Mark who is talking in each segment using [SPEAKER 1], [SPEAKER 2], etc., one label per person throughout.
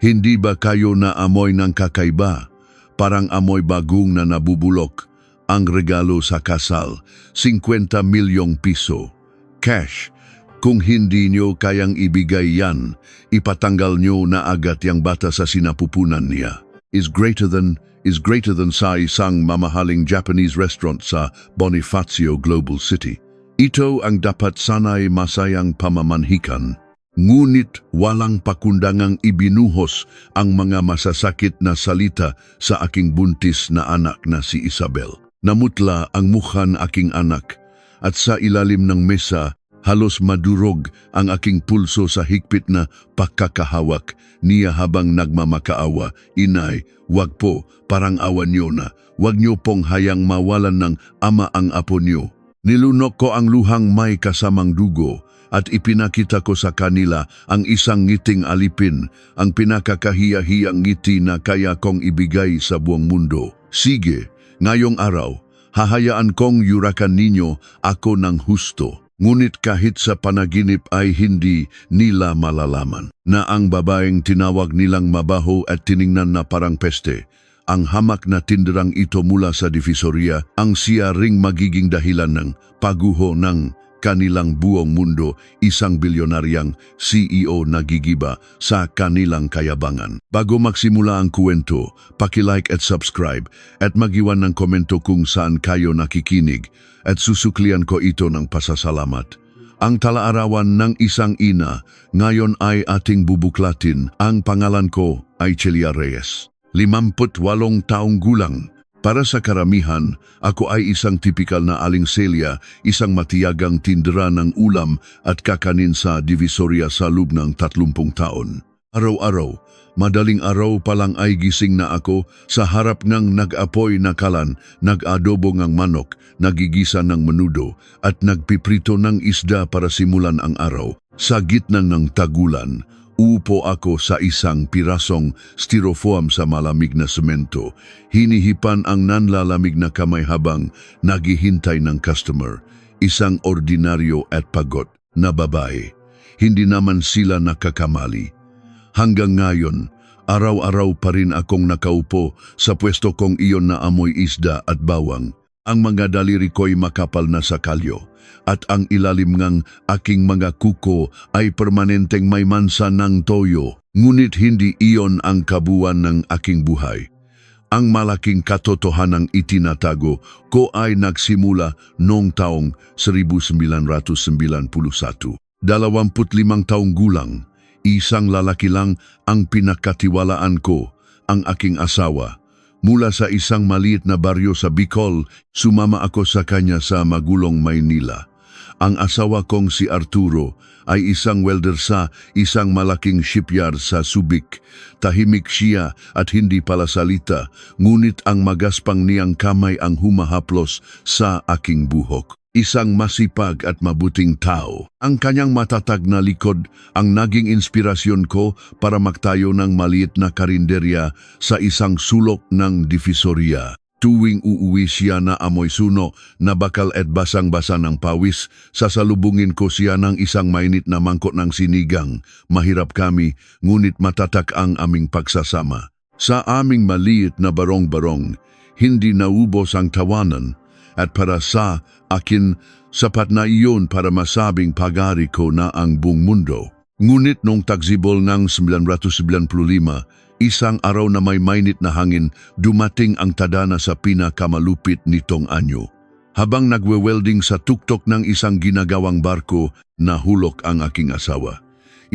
[SPEAKER 1] Hindi ba kayo naamoy ng kakaiba? Parang amoy bagong na nabubulok. Ang regalo sa kasal, 50 milyong piso. Cash. Kung hindi nyo kayang ibigay yan, ipatanggal nyo na agad yung bata sa sinapupunan niya. Is greater than sa isang mamahaling Japanese restaurant sa Bonifacio Global City. Ito ang dapat sanay masayang pamamanhikan. Ngunit walang pakundangang ibinuhos ang mga masasakit na salita sa aking buntis na anak na si Isabel. Namutla ang mukha ng aking anak at sa ilalim ng mesa halos madurog ang aking pulso sa higpit na pagkakahawak niya habang nagmamakaawa. Inay, wag po, parang awa niyo na. Wag niyo pong hayang mawalan ng ama ang apo niyo. Nilunok ko ang luhang may kasamang dugo at ipinakita ko sa kanila ang isang ngiting alipin, ang pinakakahiya-hiyang ngiti na kaya kong ibigay sa buong mundo. Sige, ngayong araw, hahayaan kong yurakan ninyo ako ng husto. Ngunit kahit sa panaginip ay hindi nila malalaman na ang babaeng tinawag nilang mabaho at tiningnan na parang peste, ang hamak na tinderang ito mula sa divisoria, ang siya ring magiging dahilan ng paguho ng kanilang buong mundo, isang bilyonaryang CEO na gigiba sa kanilang kayabangan. Bago magsimula ang kwento, paki-like at subscribe at mag-iwan ng komento kung saan kayo nakikinig at susuklian ko ito ng pasasalamat. Ang talaarawan ng isang ina, ngayon ay ating bubuklatin. Ang pangalan ko ay Celia Reyes. 58 taong gulang. Para sa karamihan, ako ay isang tipikal na aling Celia, isang matiyagang tindera ng ulam at kakanin sa divisoria sa loob ng 30 taon. Araw-araw, madaling araw pa lang ay gising na ako sa harap ng nag-apoy na kalan, nag-adobo ng manok, nagigisa ng menudo at nagpiprito ng isda para simulan ang araw. Sa gitna ng tagulan, upo ako sa isang pirasong styrofoam sa malamig na semento. Hinihipan ang nanlalamig na kamay habang naghihintay ng customer. Isang ordinaryo at pagod na babae. Hindi naman sila nakakamali. Hanggang ngayon, araw-araw pa rin akong nakaupo sa pwesto kong iyon na amoy isda at bawang. Ang mga daliri ko'y makapal na sa kalyo at ang ilalim ng aking mga kuko ay permanenteng may mansa ng toyo. Ngunit hindi iyon ang kabuuan ng aking buhay. Ang malaking katotohanang itinatago ko ay nagsimula noong taong 1991. 25 taong gulang, isang lalaki lang ang pinakatiwalaan ko, ang aking asawa. Mula sa isang maliit na baryo sa Bicol, sumama ako sa kanya sa Magulong, Maynila. Ang asawa kong si Arturo ay isang welder sa isang malaking shipyard sa Subic. Tahimik siya at hindi pala salita, ngunit ang magaspang niyang kamay ang humahaplos sa aking buhok. Isang masipag at mabuting tao. Ang kanyang matatag na likod ang naging inspirasyon ko para magtayo ng maliit na karinderya sa isang sulok ng divisoria. Tuwing uuwi siya na amoy suno, na bakal at basang-basa ng pawis, sasalubungin ko siya ng isang mainit na mangkok ng sinigang. Mahirap kami, ngunit matatak ang aming pagsasama. Sa aming maliit na barong-barong, hindi naubos ang tawanan. At para sa akin, sapat na iyon para masabing pag-ari ko na ang buong mundo. Ngunit noong tagsibol ng 1995, isang araw na may mainit na hangin, dumating ang tadhana sa pinakamalupit nitong anyo. Habang nagwe-welding sa tuktok ng isang ginagawang barko, nahulog ang aking asawa.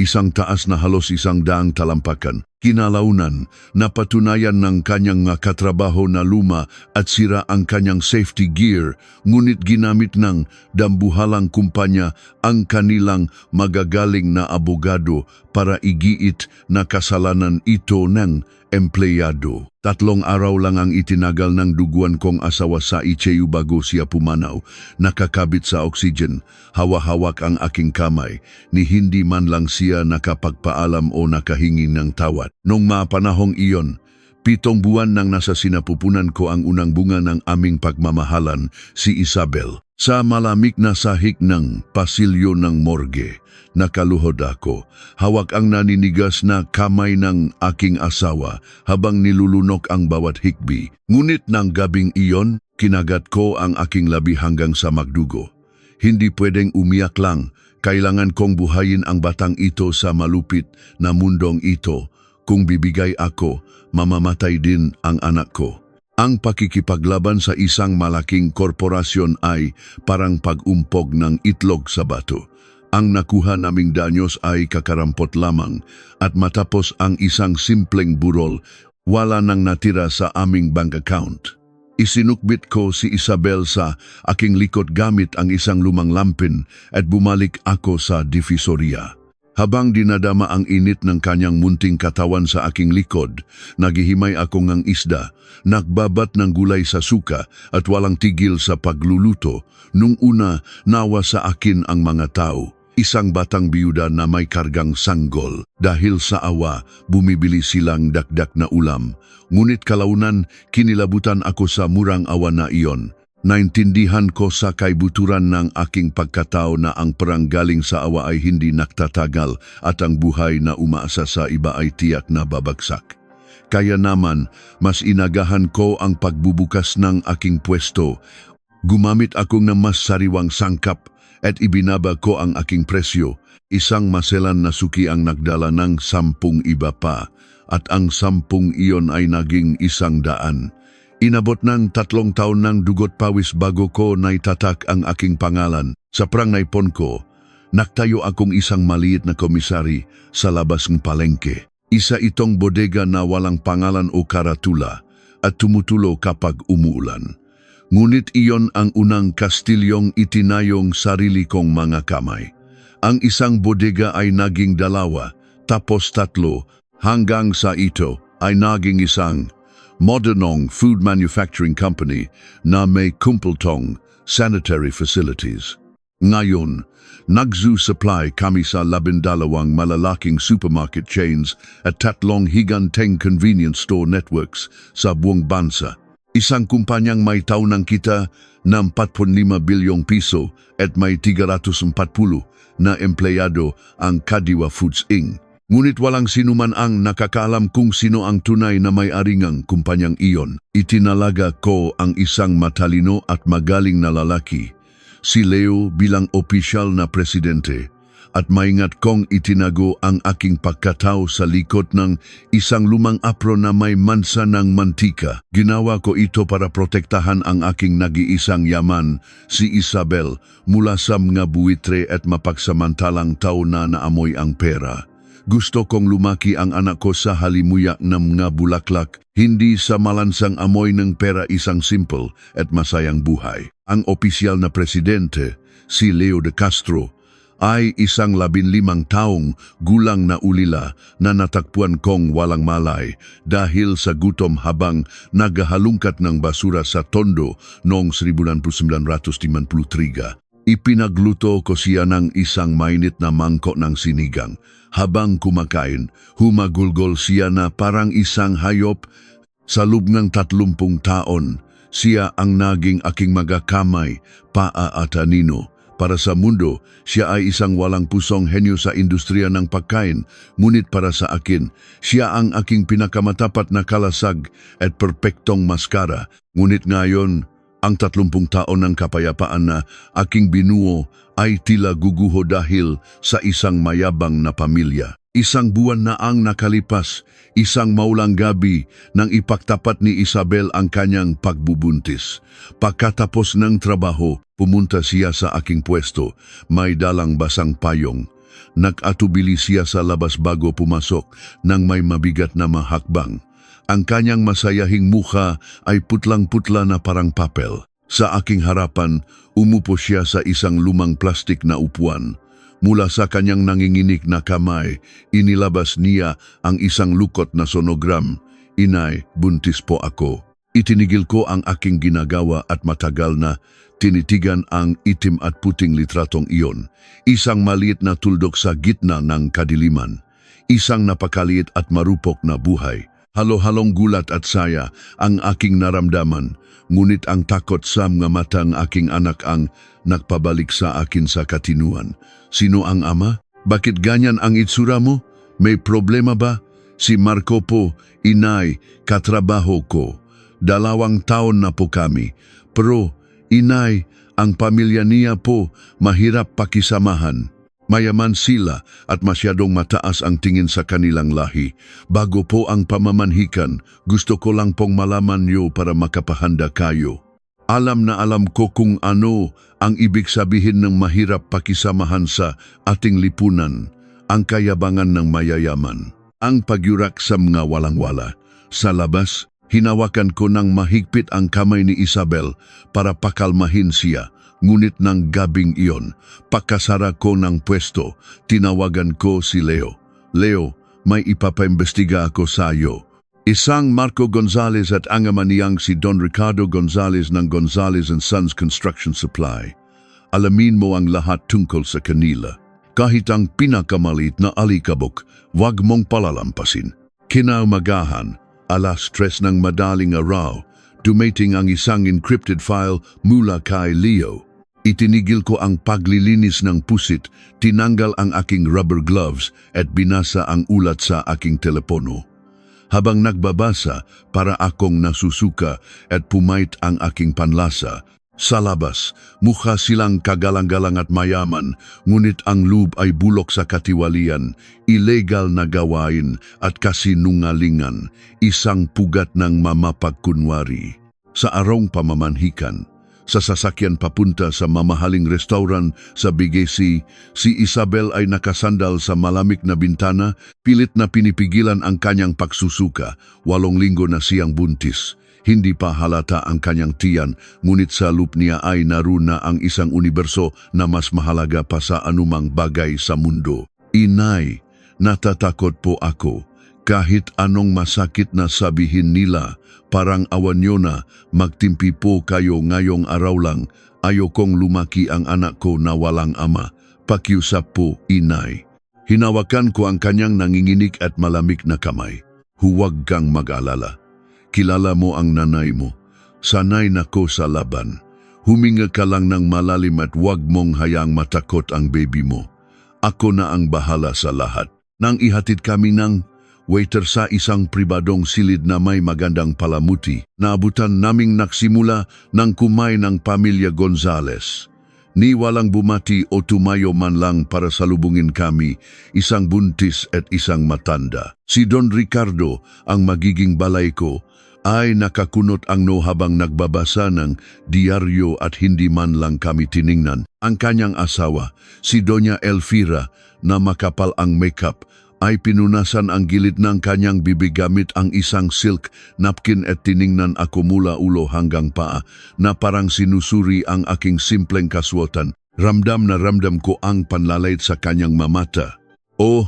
[SPEAKER 1] Isang taas na halos 100 talampakan. Kinalaunan, napatunayan ng kanyang katrabaho na luma at sira ang kanyang safety gear, ngunit ginamit ng dambuhalang kumpanya ang kanilang magagaling na abogado para igiit na kasalanan ito ng empleyado. 3 araw lang ang itinagal ng duguan kong asawa sa ICU bago siya pumanaw, nakakabit sa oxygen, hawa-hawak ang aking kamay, ni hindi man lang siya nakapagpaalam o nakahingi ng tawad. Noong mapanahong iyon, 7 buwan nang nasa sinapupunan ko ang unang bunga ng aming pagmamahalan, si Isabel. Sa malamig na sahig ng pasilyo ng morgue, nakaluhod ako. Hawak ang naninigas na kamay ng aking asawa habang nilulunok ang bawat hikbi. Ngunit ng gabing iyon, kinagat ko ang aking labi hanggang sa magdugo. Hindi pwedeng umiyak lang. Kailangan kong buhayin ang batang ito sa malupit na mundong ito. Kung bibigay ako, mamamatay din ang anak ko. Ang pakikipaglaban sa isang malaking korporasyon ay parang pag-umpog ng itlog sa bato. Ang nakuha naming danyos ay kakarampot lamang at matapos ang isang simpleng burol, wala nang natira sa aming bank account. Isinukbit ko si Isabel sa aking likod gamit ang isang lumang lampin at bumalik ako sa divisoria. Habang dinadama ang init ng kanyang munting katawan sa aking likod, naghihimay ako ng isda, nagbabat ng gulay sa suka at walang tigil sa pagluluto. Nung una, nawa sa akin ang mga tao. Isang batang biyuda na may kargang sanggol. Dahil sa awa, bumibili silang dakdak na ulam. Ngunit kalaunan, kinilabutan ako sa murang awa na iyon. Naintindihan ko sa kaibuturan ng aking pagkatao na ang perang galing sa awa ay hindi nagtatagal at ang buhay na umaasa sa iba ay tiyak na babagsak. Kaya naman, mas inagahan ko ang pagbubukas ng aking pwesto. Gumamit ako ng mas sariwang sangkap at ibinaba ko ang aking presyo. Isang maselan na suki ang nagdala ng 10 iba pa at ang 10 iyon ay naging 100. Inabot ng 3 taon ng dugot pawis bago ko naitatak ang aking pangalan. Sa prang naipon ko, naktayo akong isang maliit na komisari sa labas ng palengke. Isa itong bodega na walang pangalan o karatula at tumutulo kapag umuulan. Ngunit iyon ang unang kastilyong itinayong sarili kong mga kamay. Ang isang bodega ay naging 2, tapos 3, hanggang sa ito ay naging isang modernong food manufacturing company na may kumpultong sanitary facilities. Ngayon, nagsu-supply kami sa 12 malalaking supermarket chains at 3 higanteng convenience store networks sa buong bansa. Isang kumpanyang may taunang kita ng 45 bilyong piso at may 340 na empleyado ang Kadiwa Foods Inc. Ngunit walang sinuman ang nakakaalam kung sino ang tunay na may-ari ng kumpanyang iyon. Itinalaga ko ang isang matalino at magaling na lalaki, si Leo, bilang opisyal na presidente, at maingat kong itinago ang aking pagkatao sa likod ng isang lumang apro na may mansa ng mantika. Ginawa ko ito para protektahan ang aking nag-iisang yaman, si Isabel, mula sa mga buwitre at mapagsamantalang tao na naamoy ang pera. Gusto kong lumaki ang anak ko sa halimuyak ng mga bulaklak, hindi sa malansang amoy ng pera, isang simple at masayang buhay. Ang opisyal na presidente, si Leo de Castro, ay isang 15 taong gulang na ulila na natakpuan kong walang malay dahil sa gutom habang naghahalungkat ng basura sa Tondo noong 1953. Ipinagluto ko siya ng isang mainit na mangkok ng sinigang. Habang kumakain, humagulgol siya na parang isang hayop. Sa loob ng 30 taon, siya ang naging aking magakamay, paa at anino. Para sa mundo, siya ay isang walang pusong henyo sa industriya ng pagkain. Ngunit para sa akin, siya ang aking pinakamatapat na kalasag at perpektong maskara. Ngunit ngayon, ang 30 taon ng kapayapaan na aking binuo ay tila guguho dahil sa isang mayabang na pamilya. Isang buwan na ang nakalipas, isang maulang gabi nang ipagtapat ni Isabel ang kanyang pagbubuntis. Pagkatapos ng trabaho, pumunta siya sa aking pwesto, may dalang basang payong. Nag-atubili siya sa labas bago pumasok nang may mabigat na mahakbang. Ang kanyang masayahing mukha ay putlang-putla na parang papel. Sa aking harapan, umupo siya sa isang lumang plastik na upuan. Mula sa kanyang nanginginig na kamay, inilabas niya ang isang lukot na sonogram. Inay, buntis po ako. Itinigil ko ang aking ginagawa at matagal na tinitigan ang itim at puting litratong iyon. Isang maliit na tuldok sa gitna ng kadiliman. Isang napakaliit at marupok na buhay. Halo-halong gulat at saya ang aking naramdaman, ngunit ang takot sa mga mata ng aking anak ang nagpabalik sa akin sa katinuan. Sino ang ama? Bakit ganyan ang itsura mo? May problema ba? Si Marco po, inay, katrabaho ko. 2 taon na po kami. Pero, inay, ang pamilya niya po mahirap pakisamahan. Mayaman sila at masyadong mataas ang tingin sa kanilang lahi. Bago po ang pamamanhikan, gusto ko lang pong malaman niyo para makapahanda kayo. Alam na alam ko kung ano ang ibig sabihin ng mahirap pakisamahan sa ating lipunan, ang kayabangan ng mayayaman, ang pagyurak sa mga walang-wala. Sa labas, hinawakan ko ng mahigpit ang kamay ni Isabel para pakalmahin siya. Ngunit ng gabing iyon, pakasara ko ng pwesto, tinawagan ko si Leo. Leo, may ipapaimbestiga ako sa iyo. Isang Marco Gonzalez at ang ama niyang si Don Ricardo Gonzalez ng Gonzalez & Sons Construction Supply. Alamin mo ang lahat tungkol sa kanila. Kahit ang pinakamaliit na alikabok, wag mong palalampasin. Kinaumagahan, 3:00 ng madaling araw, dumating ang isang encrypted file mula kay Leo. Itinigil ko ang paglilinis ng pusit, tinanggal ang aking rubber gloves at binasa ang ulat sa aking telepono. Habang nagbabasa, para akong nasusuka at pumait ang aking panlasa. Sa labas, mukha silang kagalang-galang at mayaman, ngunit ang loob ay bulok sa katiwalian, illegal na gawain at kasinungalingan, isang pugat ng mamapagkunwari. Sa arong pamamanhikan, sa sasakyan papunta sa mamahaling restaurant sa BGC, si Isabel ay nakasandal sa malamig na bintana, pilit na pinipigilan ang kanyang pagsusuka. 8 linggo na siyang buntis. Hindi pa halata ang kanyang tiyan, ngunit sa loob niya ay naroon na ang isang universo na mas mahalaga pa sa anumang bagay sa mundo. Inay, natatakot po ako. Kahit anong masakit na sabihin nila, parang awan nyo na, magtimpi po kayo ngayong araw lang. Ayokong lumaki ang anak ko na walang ama. Pakiusap po, inay. Hinawakan ko ang kanyang nanginginig at malamig na kamay. Huwag kang mag-alala. Kilala mo ang nanay mo. Sanay na ko sa laban. Huminga ka lang ng malalim at huwag mong hayaang matakot ang baby mo. Ako na ang bahala sa lahat. Nang ihatid kami ng waiter sa isang pribadong silid na may magandang palamuti, naabutan naming nagsimula ng kumain ng pamilya Gonzalez. Ni walang bumati o tumayo man lang para salubungin kami, isang buntis at isang matanda. Si Don Ricardo, ang magiging balay ko, ay nakakunot ang no habang nagbabasa ng diaryo at hindi man lang kami tiningnan. Ang kanyang asawa, si Doña Elvira, na makapal ang makeup, ay pinunasan ang gilid ng kanyang bibig gamit ang isang silk napkin at tiningnan ako mula ulo hanggang paa na parang sinusuri ang aking simpleng kaswatan. Ramdam na ramdam ko ang panlalait sa kanyang mamata. Oh,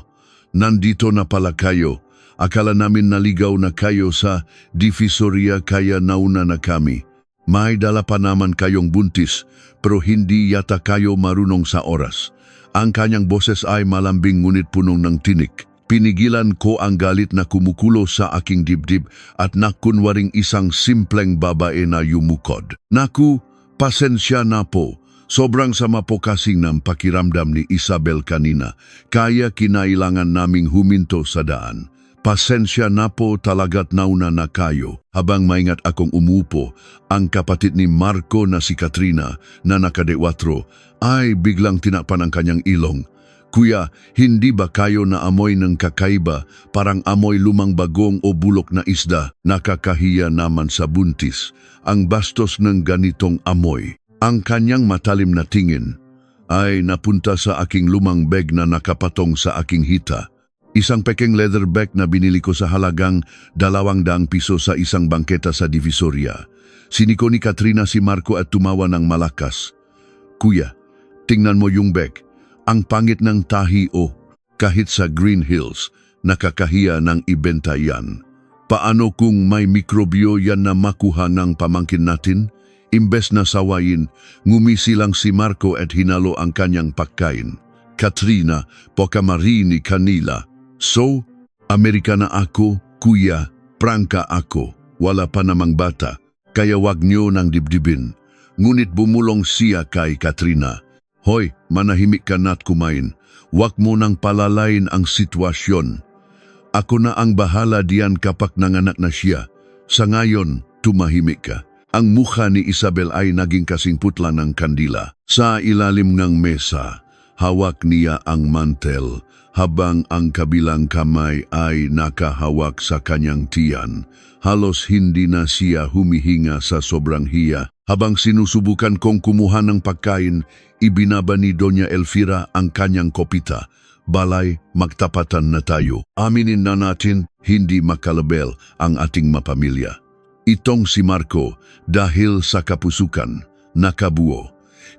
[SPEAKER 1] nandito na pala kayo. Akala namin naligaw na kayo sa Divisoria kaya nauna na kami. May dala pa naman kayong buntis pero hindi yata kayo marunong sa oras. Ang kanyang boses ay malambing ngunit punong ng tinik. Pinigilan ko ang galit na kumukulo sa aking dibdib at nakunwaring isang simpleng babae na yumukod. Naku, pasensya na po. Sobrang sama po kasing ng pakiramdam ni Isabel kanina, kaya kinailangan naming huminto sa daan. Pasensya na po talaga't nauna na kayo. Habang maingat akong umupo, ang kapatid ni Marco na si Katrina na nakadewatro ay biglang tinakpan ang kanyang ilong. Kuya, hindi ba kayo naamoy ng kakaiba, parang amoy lumang bagong o bulok na isda? Nakakahiya naman sa buntis ang bastos ng ganitong amoy. Ang kanyang matalim na tingin ay napunta sa aking lumang bag na nakapatong sa aking hita. Isang peking leather bag na binili ko sa halagang 200 piso sa isang bangketa sa Divisoria. Siniko ni Katrina si Marco at tumawa ng malakas. Kuya, tingnan mo yung bag. Ang pangit ng tahi o kahit sa Green Hills, nakakahiya ng ibenta yan. Paano kung may mikrobyo yan na makuha ng pamangkin natin? Imbes na sawayin, ngumisi lang si Marco at hinalo ang kanyang pagkain. Katrina, pokamarini kanila. So, Amerikana ako, kuya, Prangka ako, wala pa namang bata, kaya wag niyo nang dibdibin. Ngunit bumulong siya kay Katrina. Hoy, manahimik ka na't kumain. Wag mo nang palalain ang sitwasyon. Ako na ang bahala diyan kapag nanganak na siya. Sa ngayon, tumahimik ka. Ang mukha ni Isabel ay naging kasing putla ng kandila. Sa ilalim ng mesa, hawak niya ang mantel habang ang kabilang kamay ay nakahawak sa kanyang tiyan. Halos hindi na siya humihinga sa sobrang hiya. Habang sinusubukan kong kumuha ng pagkain, ibinaba ni Doña Elvira ang kanyang kopita. Balay, magtapatan na tayo. Aminin na natin, hindi makalabel ang ating mapamilya. Itong si Marco, dahil sa kapusukan, nakabuo.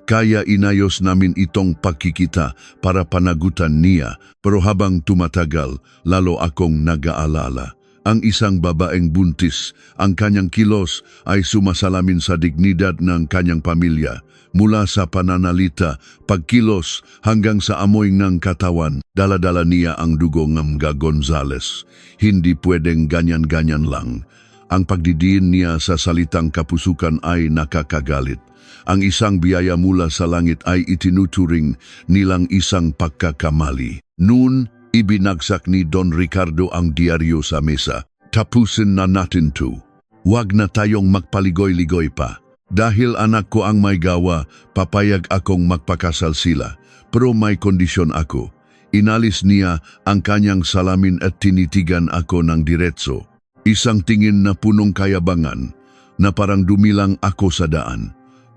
[SPEAKER 1] Kaya inayos namin itong pagkikita para panagutan niya, pero habang tumatagal, lalo akong nag-aalala. Ang isang babaeng buntis, ang kanyang kilos ay sumasalamin sa dignidad ng kanyang pamilya. Mula sa pananalita, pagkilos hanggang sa amoy ng katawan, dala-dala niya ang dugo ng Mga Gonzales. Hindi pwedeng ganyan-ganyan lang. Ang pagdidiin niya sa salitang kapusukan ay nakakagalit. Ang isang biyaya mula sa langit ay itinuturing nilang isang pagkakamali. Noon, ibinagsak ni Don Ricardo ang diaryo sa mesa. Tapusin na natin to. Huwag na tayong magpaligoy-ligoy pa. Dahil anak ko ang may gawa, papayag akong magpakasal sila. Pero may kondisyon ako. Inalis niya ang kanyang salamin at tinitigan ako ng diretso. Isang tingin na punong kayabangan na parang dumilang ako sa daan.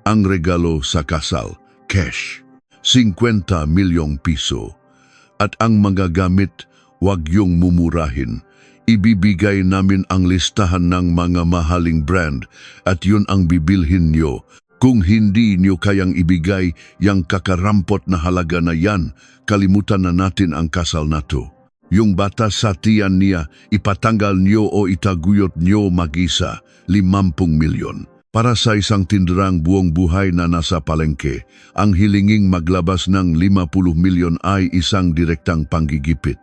[SPEAKER 1] Ang regalo sa kasal, cash, 50 milyong piso. At ang mga gamit, wag yung mumurahin. Ibibigay namin ang listahan ng mga mahaling brand at yun ang bibilhin nyo. Kung hindi nyo kayang ibigay yang kakarampot na halaga na yan, kalimutan na natin ang kasal na to. Yung bata sa tiyan niya, ipatanggal niyo o itaguyot niyo mag-isa, 50 milyon. Para sa isang tinderang buong buhay na nasa palengke, ang hilinging maglabas ng 50 milyon ay isang direktang panggigipit.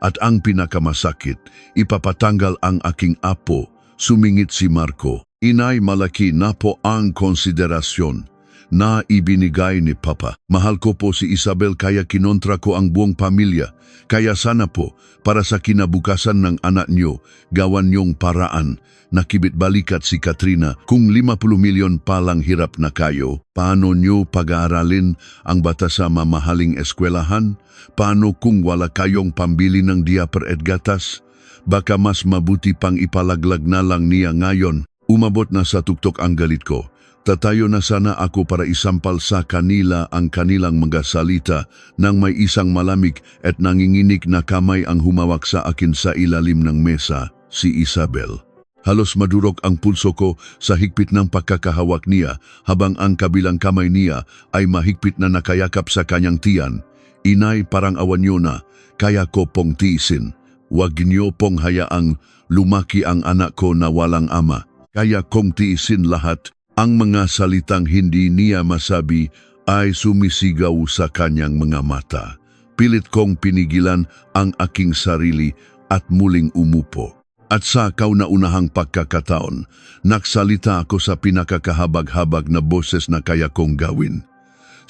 [SPEAKER 1] At ang pinakamasakit, ipapatanggal ang aking apo, sumingit si Marco. Inay, malaki na po ang konsiderasyon na ibinigay ni Papa. Mahal ko po si Isabel kaya kinontra ko ang buong pamilya. Kaya sana po, para sa kinabukasan ng anak niyo, gawan niyong paraan na kibit-balikat si Katrina. Kung 50 milyon palang hirap na kayo, paano niyo pag-aaralin ang bata sa mamahaling eskwelahan? Paano kung wala kayong pambili ng diaper at gatas? Baka mas mabuti pang ipalaglag na lang niya ngayon. Umabot na sa tuktok ang galit ko. Tatayo na sana ako para isampal sa kanila ang kanilang mga salita nang may isang malamig at nanginginig na kamay ang humawak sa akin sa ilalim ng mesa, si Isabel. Halos madurog ang pulso ko sa higpit ng pagkakahawak niya habang ang kabilang kamay niya ay mahigpit na nakayakap sa kanyang tiyan. Inay, parang awan niyo na, kaya ko pong tiisin. Huwag niyo pong hayaang lumaki ang anak ko na walang ama. Kaya kong tiisin lahat. Ang mga salitang hindi niya masabi ay sumisigaw sa kanyang mga mata. Pilit kong pinigilan ang aking sarili at muling umupo. At sa kauna-unahang pagkakataon, nagsalita ako sa pinakakahabag-habag na boses na kaya kong gawin.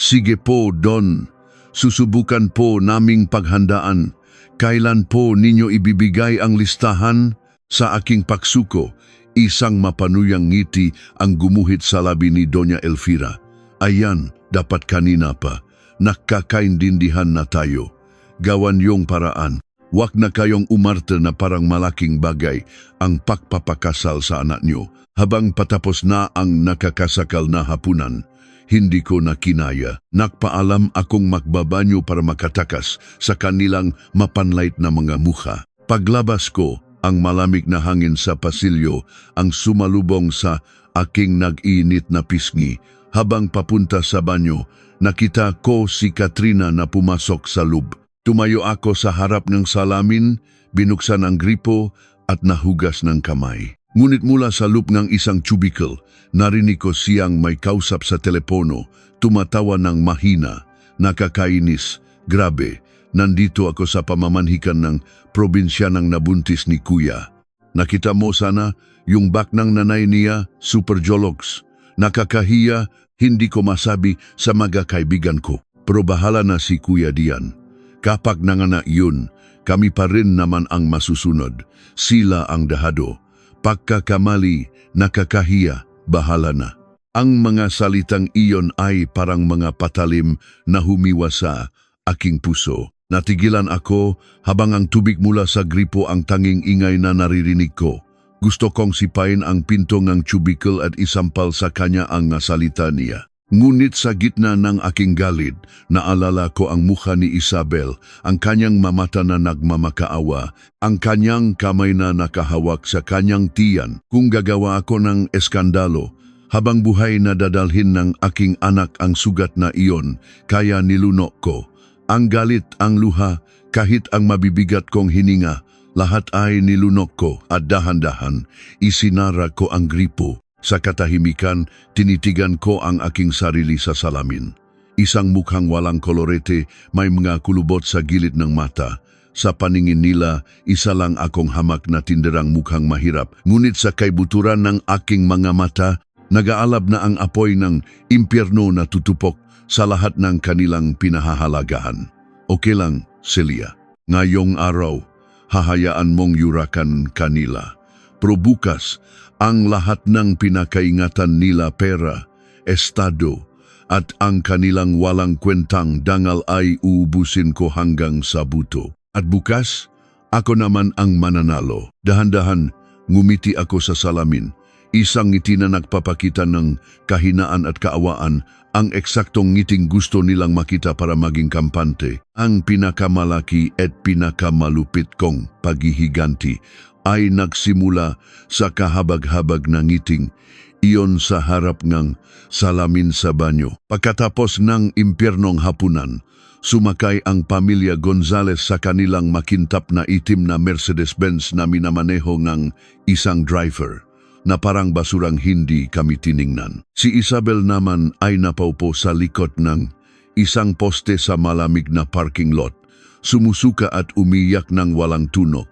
[SPEAKER 1] Sige po, Don. Susubukan po naming paghandaan. Kailan po ninyo ibibigay ang listahan? Sa aking pagsuko, isang mapanuyang ngiti ang gumuhit sa labi ni Doña Elvira. Ayan, dapat kanina pa. Nakakaintindihan na tayo. Gawan yung paraan. Huwag na kayong umarte na parang malaking bagay ang pagpapakasal sa anak nyo. Habang patapos na ang nakakasakal na hapunan, hindi ko na kinaya. Nagpaalam akong magbabanyo para makatakas sa kanilang mapanlight na mga mukha. Paglabas ko, ang malamig na hangin sa pasilyo ang sumalubong sa aking nag-iinit na pisngi. Habang papunta sa banyo, nakita ko si Katrina na pumasok sa loob. Tumayo ako sa harap ng salamin, binuksan ang gripo at nahugas ng kamay. Ngunit mula sa loob ng isang cubicle, narinig ko siyang may kausap sa telepono, tumatawa ng mahina, nakakainis, grabe. Nandito ako sa pamamanhikan ng probinsya ng nabuntis ni Kuya. Nakita mo sana yung back ng nanay niya, super jologs. Nakakahiya, hindi ko masabi sa mga kaibigan ko. Pero bahala na si Kuya Dian. Kapag nanganak yun, kami pa rin naman ang masusunod. Sila ang dahado. Pagkakamali, nakakahiya, bahala na. Ang mga salitang iyon ay parang mga patalim na humiwa sa aking puso. Natigilan ako habang ang tubig mula sa gripo ang tanging ingay na naririnig ko. Gusto kong sipain ang pinto ng cubicle at isampal sa kanya ang salita niya. Ngunit sa gitna ng aking galit, naalala ko ang mukha ni Isabel, ang kanyang mamata na nagmamakaawa, ang kanyang kamay na nakahawak sa kanyang tiyan. Kung gagawa ako ng eskandalo, habang buhay na dadalhin ng aking anak ang sugat na iyon, kaya nilunok ko. Ang galit, ang luha, kahit ang mabibigat kong hininga, lahat ay nilunok ko at dahan-dahan, isinara ko ang gripo. Sa katahimikan, tinitigan ko ang aking sarili sa salamin. Isang mukhang walang kolorete, may mga kulubot sa gilid ng mata. Sa paningin nila, isa lang akong hamak na tinderang mukhang mahirap. Ngunit sa kaibuturan ng aking mga mata, nag-aalab na ang apoy ng impyerno na tutupok sa lahat ng kanilang pinahahalagahan. Okay lang, Celia. Ngayong araw, hahayaan mong yurakan kanila. Pero bukas, ang lahat ng pinakaingatan nila pera, estado, at ang kanilang walang kwentang dangal ay uubusin ko hanggang sa buto. At bukas, ako naman ang mananalo. Dahan-dahan, ngumiti ako sa salamin. Isang ngiti na nagpapakita ng kahinaan at kaawaan, ang eksaktong ngiting gusto nilang makita para maging kampante. Ang pinakamalaki at pinakamalupit kong paghihiganti ay nagsimula sa kahabag-habag na ngiting iyon sa harap ng salamin sa banyo. Pagkatapos ng impyernong hapunan, sumakay ang pamilya Gonzales sa kanilang makintab na itim na Mercedes-Benz na minamaneho ng isang driver na parang basurang hindi kami tiningnan. Si Isabel naman ay napaupo sa likod ng isang poste sa malamig na parking lot, sumusuka at umiyak ng walang tuno.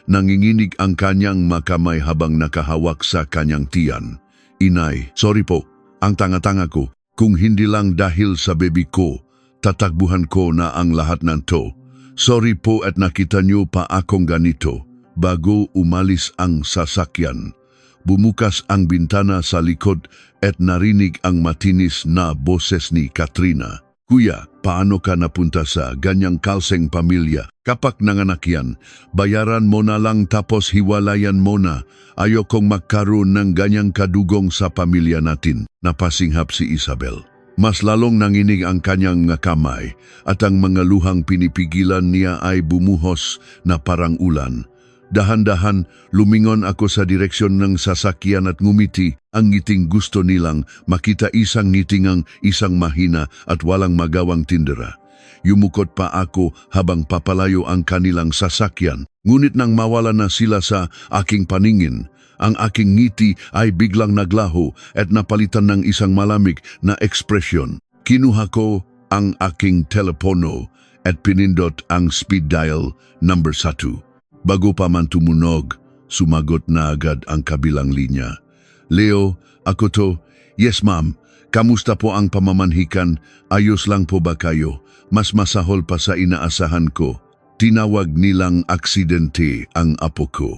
[SPEAKER 1] Nanginginig ang kanyang makamay habang nakahawak sa kanyang tiyan. Inay, sorry po, ang tanga-tanga ko. Kung hindi lang dahil sa baby ko, tatakbuhan ko na ang lahat ng to. Sorry po at nakita niyo pa akong ganito. Bago umalis ang sasakyan, bumukas ang bintana sa likod at narinig ang matinis na boses ni Katrina. Kuya, paano ka napunta sa ganyang kalseng pamilya? Kapag nanganak yan, bayaran mo na lang tapos hiwalayan mo na. Ayokong magkaroon ng ganyang kadugong sa pamilya natin. Napasinghap si Isabel. Mas lalong nanginig ang kanyang kamay at ang mga luhang pinipigilan niya ay bumuhos na parang ulan. Dahan-dahan, lumingon ako sa direksyon ng sasakyan at ngumiti. Ang ngiting gusto nilang makita isang ngitingang isang mahina at walang magawang tindera. Yumukot pa ako habang papalayo ang kanilang sasakyan. Ngunit nang mawala na sila sa aking paningin, ang aking ngiti ay biglang naglaho at napalitan ng isang malamig na ekspresyon. Kinuha ko ang aking telepono at pinindot ang speed dial number 1. Bago pa man tumunog, sumagot na agad ang kabilang linya. Leo, ako to. Yes ma'am, kamusta po ang pamamanhikan? Ayos lang po ba kayo? Mas masahol pa sa inaasahan ko. Tinawag nilang aksidente ang apo ko.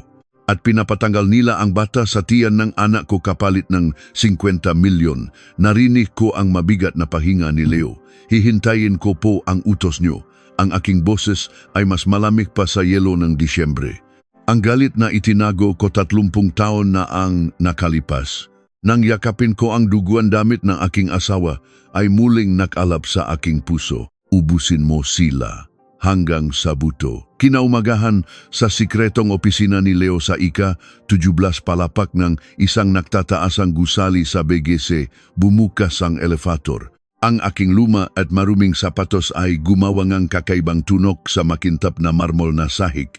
[SPEAKER 1] At pinapatanggal nila ang bata sa tiyan ng anak ko kapalit ng 50 milyon. Narinig ko ang mabigat na pahinga ni Leo. Hihintayin ko po ang utos nyo. Ang aking boses ay mas malamig pa sa yelo ng Disyembre. Ang galit na itinago ko 30 taon na ang nakalipas. Nang yakapin ko ang duguan damit ng aking asawa, ay muling nakalap sa aking puso. Ubusin mo sila hanggang sa buto. Kinaumagahan sa sikretong opisina ni Leo sa ika-17 palapak ng isang nagtataasang gusali sa BGC, bumukas ang elevator. Ang aking luma at maruming sapatos ay gumawangang kakaibang tunok sa makintab na marmol na sahig.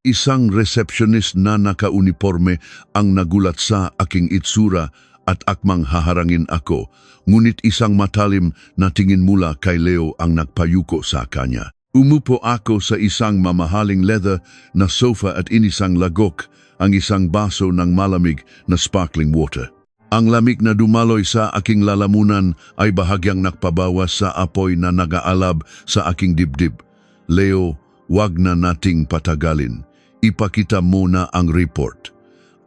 [SPEAKER 1] Isang receptionist na naka-uniforme ang nagulat sa aking itsura at akmang haharangin ako, ngunit isang matalim na tingin mula kay Leo ang nagpayuko sa kanya. Umupo ako sa isang mamahaling leather na sofa at inisang lagok ang isang baso ng malamig na sparkling water. Ang lamig na dumaloy sa aking lalamunan ay bahagyang nakpabawas sa apoy na nagaalab sa aking dibdib. Leo, wag na nating patagalin. Ipakita muna ang report.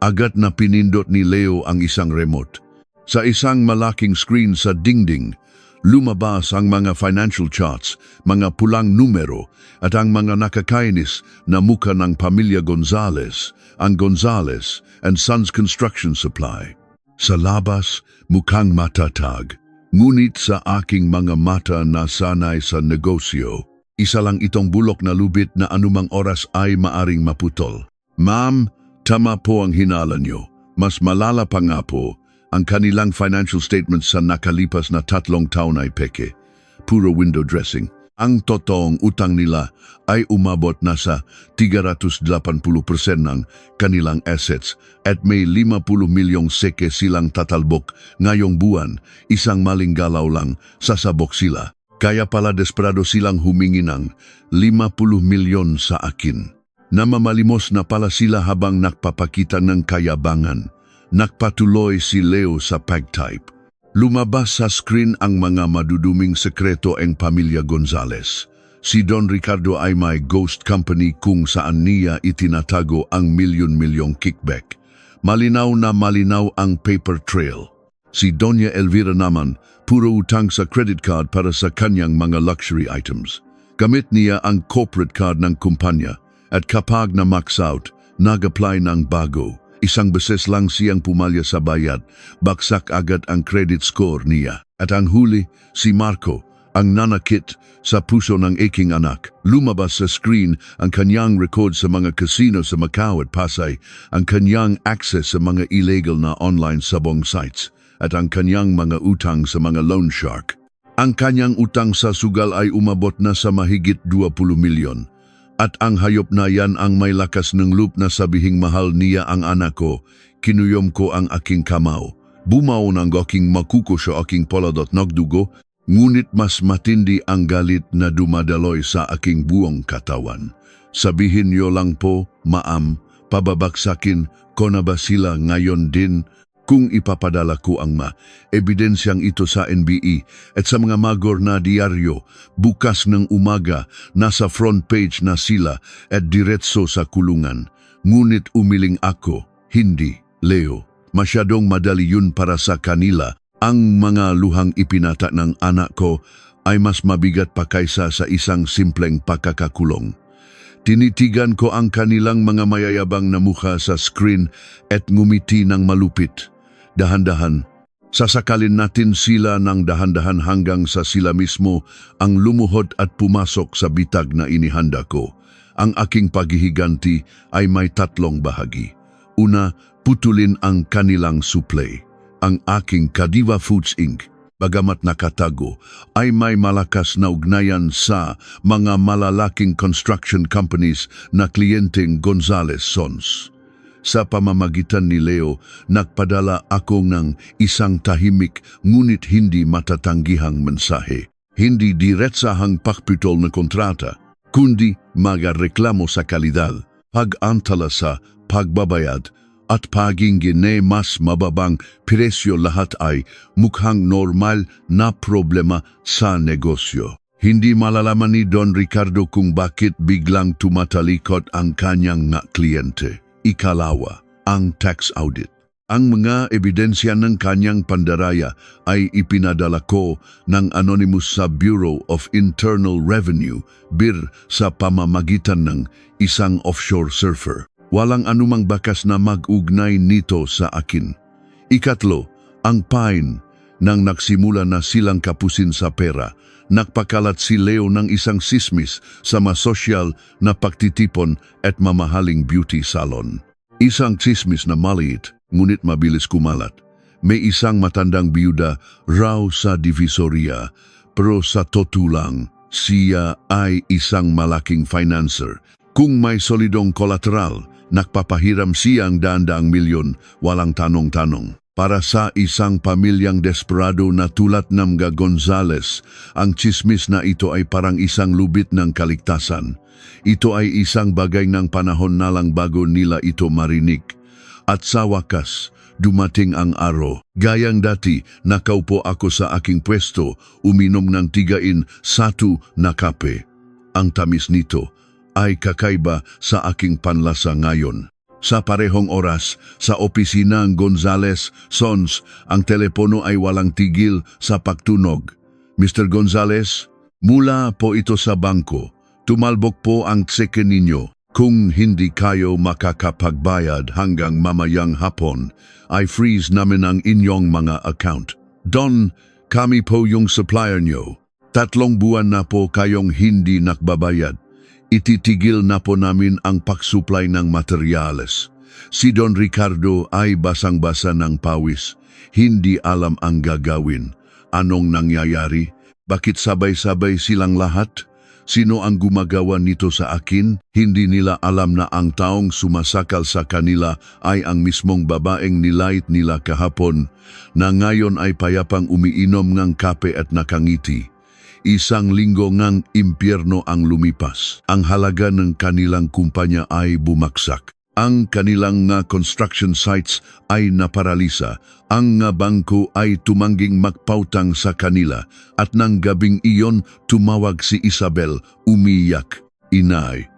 [SPEAKER 1] Agad na pinindot ni Leo ang isang remote. Sa isang malaking screen sa dingding, lumabas ang mga financial charts, mga pulang numero at ang mga nakakainis na muka ng pamilya Gonzales, ang Gonzales and Sons Construction Supply. Sa labas, mukhang matatag. Ngunit sa aking mga mata na sanay sa negosyo, isa lang itong bulok na lubid na anumang oras ay maaring maputol. Ma'am, tama po ang hinala nyo. Mas malala pa nga po, ang kanilang financial statements sa nakalipas na 3 taon ay peke. Puro window dressing. Ang totoong utang nila ay umabot na sa 380% ng kanilang assets at may 50 milyong seke silang tatalbok ngayong buwan, isang maling galaw lang sasabok sila. Kaya pala desperado silang humingi ng 50 milyon sa akin. Namamalimos na pala sila habang nakpapakita ng kayabangan. Nakpatuloy si Leo sa pagtype. Lumabas sa screen ang mga maduduming sekreto ng pamilya Gonzales. Si Don Ricardo ay may ghost company kung saan niya itinatago ang milyon-milyong kickback. Malinaw na malinaw ang paper trail. Si Doña Elvira naman, puro utang sa credit card para sa kanyang mga luxury items. Gamit niya ang corporate card ng kumpanya at kapag na max out, nag-apply ng bago. Isang beses lang siyang pumalya sa bayad, baksak agad ang credit score niya. At ang huli, si Marco, ang nanakit sa puso ng aking anak. Lumabas sa screen ang kanyang record sa mga casino sa Macau at Pasay, ang kanyang access sa mga illegal na online sabong sites, at ang kanyang mga utang sa mga loan shark. Ang kanyang utang sa sugal ay umabot na sa mahigit 20 milyon. At ang hayop na yan ang may lakas ng loop na sabihing mahal niya ang anak ko, kinuyom ko ang aking kamao. Bumao ng aking makuko sa aking poladot nagdugo, ngunit mas matindi ang galit na dumadaloy sa aking buong katawan. Sabihin niyo lang po, maam, pababaksakin ko na ba sila ngayon din? Kung ipapadala ko ang ebidensyang ito sa NBE at sa mga magor na diaryo, bukas ng umaga, nasa front page na sila at diretso sa kulungan. Ngunit umiling ako, hindi, Leo. Masyadong madali yun para sa kanila. Ang mga luhang ipinata ng anak ko ay mas mabigat pa kaysa sa isang simpleng pagkakakulong. Tinitigan ko ang kanilang mga mayayabang na mukha sa screen at ngumiti ng malupit. Dahan-dahan, sasakalin natin sila ng dahan-dahan hanggang sa sila mismo ang lumuhod at pumasok sa bitag na inihanda ko. Ang aking paghihiganti ay may 3 bahagi. Una, putulin ang kanilang supply. Ang aking Kadiva Foods Inc., bagamat nakatago, ay may malakas na ugnayan sa mga malalaking construction companies na kliyenteng Gonzales Sons. Sa pamamagitan ni Leo, nagpadala ako ng isang tahimik ngunit hindi matatanggihang mensahe. Hindi diretsahang pakputol na kontrata, kundi magareklamo sa kalidad, pag-antala sa pagbabayad at pagingin mas mababang presyo. Lahat ay mukhang normal na problema sa negosyo. Hindi malalaman ni Don Ricardo kung bakit biglang tumatalikod ang kanyang kliyente. Ikalawa, ang tax audit. Ang mga ebidensya ng kanyang pandaraya ay ipinadala ko ng anonymous sa Bureau of Internal Revenue, BIR, sa pamamagitan ng isang offshore surfer. Walang anumang bakas na mag-ugnay nito sa akin. Ikatlo, ang pain. Nang nagsimula na silang kapusin sa pera, nagpakalat si Leo ng isang sismis sa masosyal na pagtitipon at mamahaling beauty salon. Isang sismis na maliit, ngunit mabilis kumalat. May isang matandang biyuda raw sa Divisoria, pero sa totulang, siya ay isang malaking financer. Kung may solidong kolateral, nagpapahiram siyang daang milyon, walang tanong-tanong. Para sa isang pamilyang desperado na tulad ng Gonzales, ang chismis na ito ay parang isang lubid ng kaligtasan. Ito ay isang bagay ng panahon na lang bago nila ito marinig. At sa wakas, dumating ang araw. Gayang dati, nakaupo ako sa aking pwesto, uminom ng 3-1 na kape. Ang tamis nito ay kakaiba sa aking panlasa ngayon. Sa parehong oras, sa opisina ng Gonzales, Sons, ang telepono ay walang tigil sa pagtunog. Mr. Gonzales, mula po ito sa bangko. Tumalbok po ang tseke ninyo. Kung hindi kayo makakapagbayad hanggang mamayang hapon, ay freeze namin ang inyong mga account. Don, kami po yung supplier nyo. 3 buwan na po kayong hindi nakbabayad. Ititigil na po namin ang pag-supply ng materyales. Si Don Ricardo ay basang-basa ng pawis. Hindi alam ang gagawin. Anong nangyayari? Bakit sabay-sabay silang lahat? Sino ang gumagawa nito sa akin? Hindi nila alam na ang taong sumasakal sa kanila ay ang mismong babaeng nilait nila kahapon na ngayon ay payapang umiinom ng kape at nakangiti. 1 linggo ngang impyerno ang lumipas. Ang halaga ng kanilang kumpanya ay bumagsak. Ang kanilang construction sites ay naparalisa. Ang bangko ay tumangging magpautang sa kanila at nang gabing iyon tumawag si Isabel, umiyak. Inay,